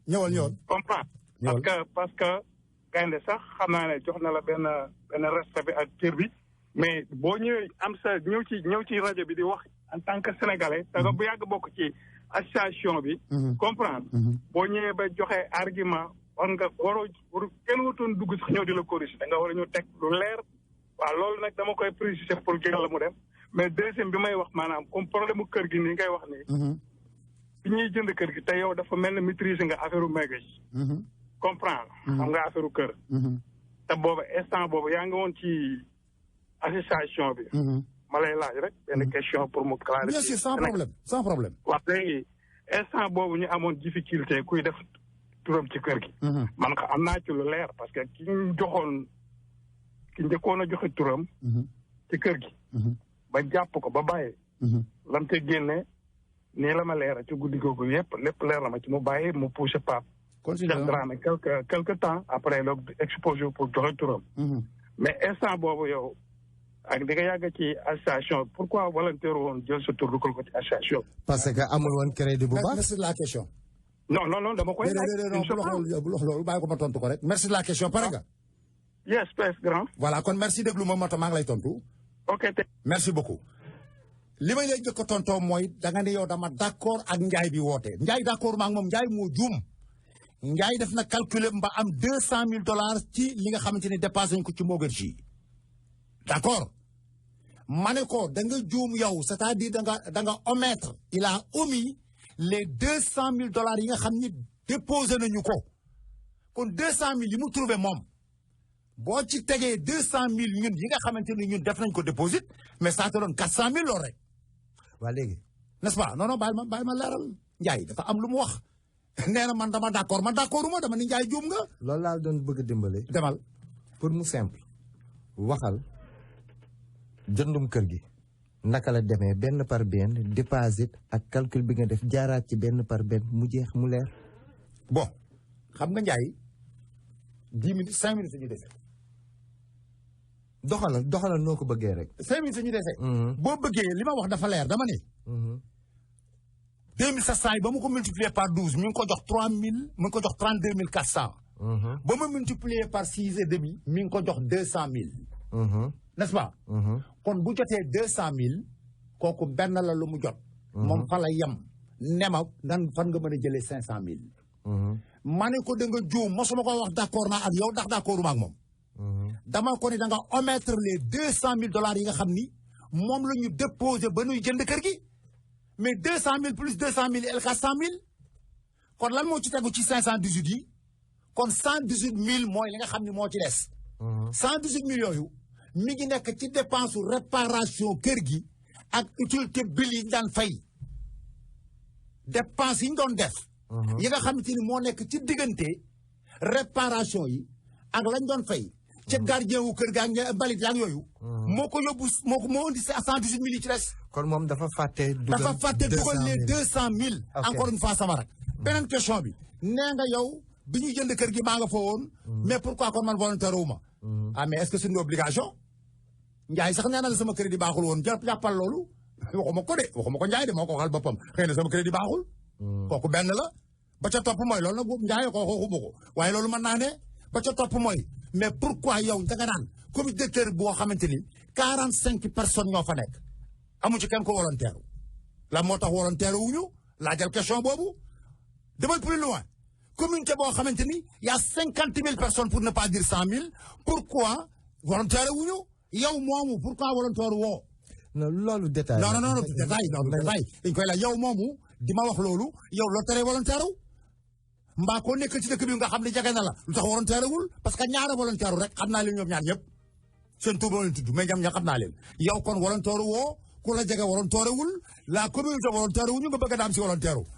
ñëwal. comprends parce que gaynde sax xam naa ne jox na la benn respect bi ak cër bi mais boo ñëwee am sa ñëw ci rajo bi di wax en tant que sénégalais da nga bu yàgg bokk ci association bi. comprendre boo ñëwee ba joxe argument waru kenn wutoon dugg sax ñëw di la corriger da nga war a ñu teg lu leer. waaw loolu nag dama koy préciser pour que la mu dem mais deuxième bi may wax maanaam comme problème mu kër gi nii ngay wax nii. bi ñuy jënd kër gi te yow dafa mel ne maîtriser nga affaire ménage. comprendre xam nga affaire kër. te boobu instant boobu yaa ngi woon ci association bi. ma lay laaj rek benn question pour mu clarifier. bien sûr sans problème. waaw léegi instant boobu ñu amoon difficulté kuy def turam ci kër gi. man ko am naa ci lu leer parce que ki ñu joxoon. ki njëkkoon a joxe turam. ci kër gi. ba jàpp ko ba bàyyi. lam te génne nii la ma leera ci guddi googu lépp leer la ma ci mu bàyyi mu poussé Pape. Cheikh Dramé quelque temps après la exposé pour joxe turam. mais instant boobu yow ak di nga yàgg ci association pourquoi volontaire woon jël sa tur dugal ko ci association. parce que amul woon crédit bu baax. merci de la question. non dama koy laaj. loolu bàyyi ko ma tontu ko rek. merci de la question pare nga. yes PS grand. voilà kon merci déglu ma maa ngi lay tontu. ok merci beaucoup. li may lay jëkk a tontoo mooy da nga ne yow dama d'accord ak Ndiaye bi woote Ndiaye d'accord maa ngi moom Ndiaye moo juum Ndiaye def na calculer mba am $200,000 ci li nga xamante ni dépassé nañ ko ci Moger ji d'accord ma ne ko da nga juum yow c'est-à-dire da nga omettre il a omis les $200,000 yi nga xam ni déposé nañu ko kon 200,000 yi mu trouvé moom. boo ci tegee 200,000 ñun yi nga xamante ni ñun def nañ ko déposit mais ça te donne 400,000 loolu rek. waa léegi. n'est-ce pas non bàyyi ma leeral Ndiaye dafa am lu mu wax nee na man dama d'accord dama ni Ndiaye juum nga. loolu laa doon bëgg a dimbale. demal pour mu simple. waxal jëndum kër gi. naka la demee benn par benn déposit ak calcul bi nga def jaaraat ci benn par benn mu jeex mu leer. bon xam nga Ndiaye 10 minutes 5 minutes ñu dese. doxalal noo ko bëggee rek. 5 minutes ñu dese. boo bëggee li ma wax dafa leer dama ne. 2700 yi ba mu ko multiplier par 12 mi ngi ko jox 3000 mi ngi ko jox 32,400. ba mu multiplier par 6,5 mi ngi ko jox 200,000. n'est-ce pas. kon bu jotee 200,000 kooku benn la lu mu jot. moom fa la yem. nema nan fan nga mën a jëlee 500,000. ma ne ko da nga juum mosuma ko wax d'accord naa ak yow ndax d'accord ma ak moom. dama ko ne da nga omettre les $200,000 yi nga xam ni moom la ñu déposé ba nuy jënd kër gi mais 200,000 plus 200,000 et 400,000 kon lan moo ci tegu ci 518 yi kon 118,000 mooy li nga xam ni moo ci des. 118,000 yooyu mi ngi nekk ci dépense réparation kër gi ak utilité bill yi ñu daan fay dépense yi ñu doon def. yi nga xamante ni moo nekk ci diggante réparation yi ak lañ doon fay. ca gardien wu kër gaa ngi balit yaa ngi yooyu. moo ko yóbbu moo indi 118,000 yi ci des. kon moom dafa fàtte dugal les 200,000. encore une fois sama rak. beneen question bi nee nga yow bi ñuy jënd kër gi maa nga fa woon. mais pourquoi kon man volontaire wu ma. mais est-ce que c'est une obligation. Ndiaye sax nee na la sama crédit baaxul woon jàppal loolu. waxuma ko Ndiaye de moo ko waxal boppam xëy na sama crédit baaxul. kooku benn la. ba ca topp mooy loolu nag Ndiaye ko waxuma ko waaye loolu mën naa ne ba ca topp mooy mais pourquoi yow da nga naan comité directeur boo xamante ni 45 personnes ñoo fa nekk amu ci kenn ko volontaire la moo tax volontaire wuñu laajal question boobu demal plus loin communauté boo xamante ni y a 50,000 personnes pour ne pas dire 100,000 pourquoi volontaire wuñu yow moomu pourquoi volontaire woo. non loolu détail. non détail dañ koy la yow moomu di ma wax loolu yow loo teree volontaire wu. mbaa koo nekk ci dëkk bi nga xam ne jege na la lu tax volontaire wul parce que ñaara volontaire rek xam naa leen ñoom ñaar ñëpp seen tur leen tudd mais ñoom ñaar xam naa leen yow kon volontaire woo ku la jege volontaire wul la communauté volontaire wu ñu nga bëgg a daam si volontaire wu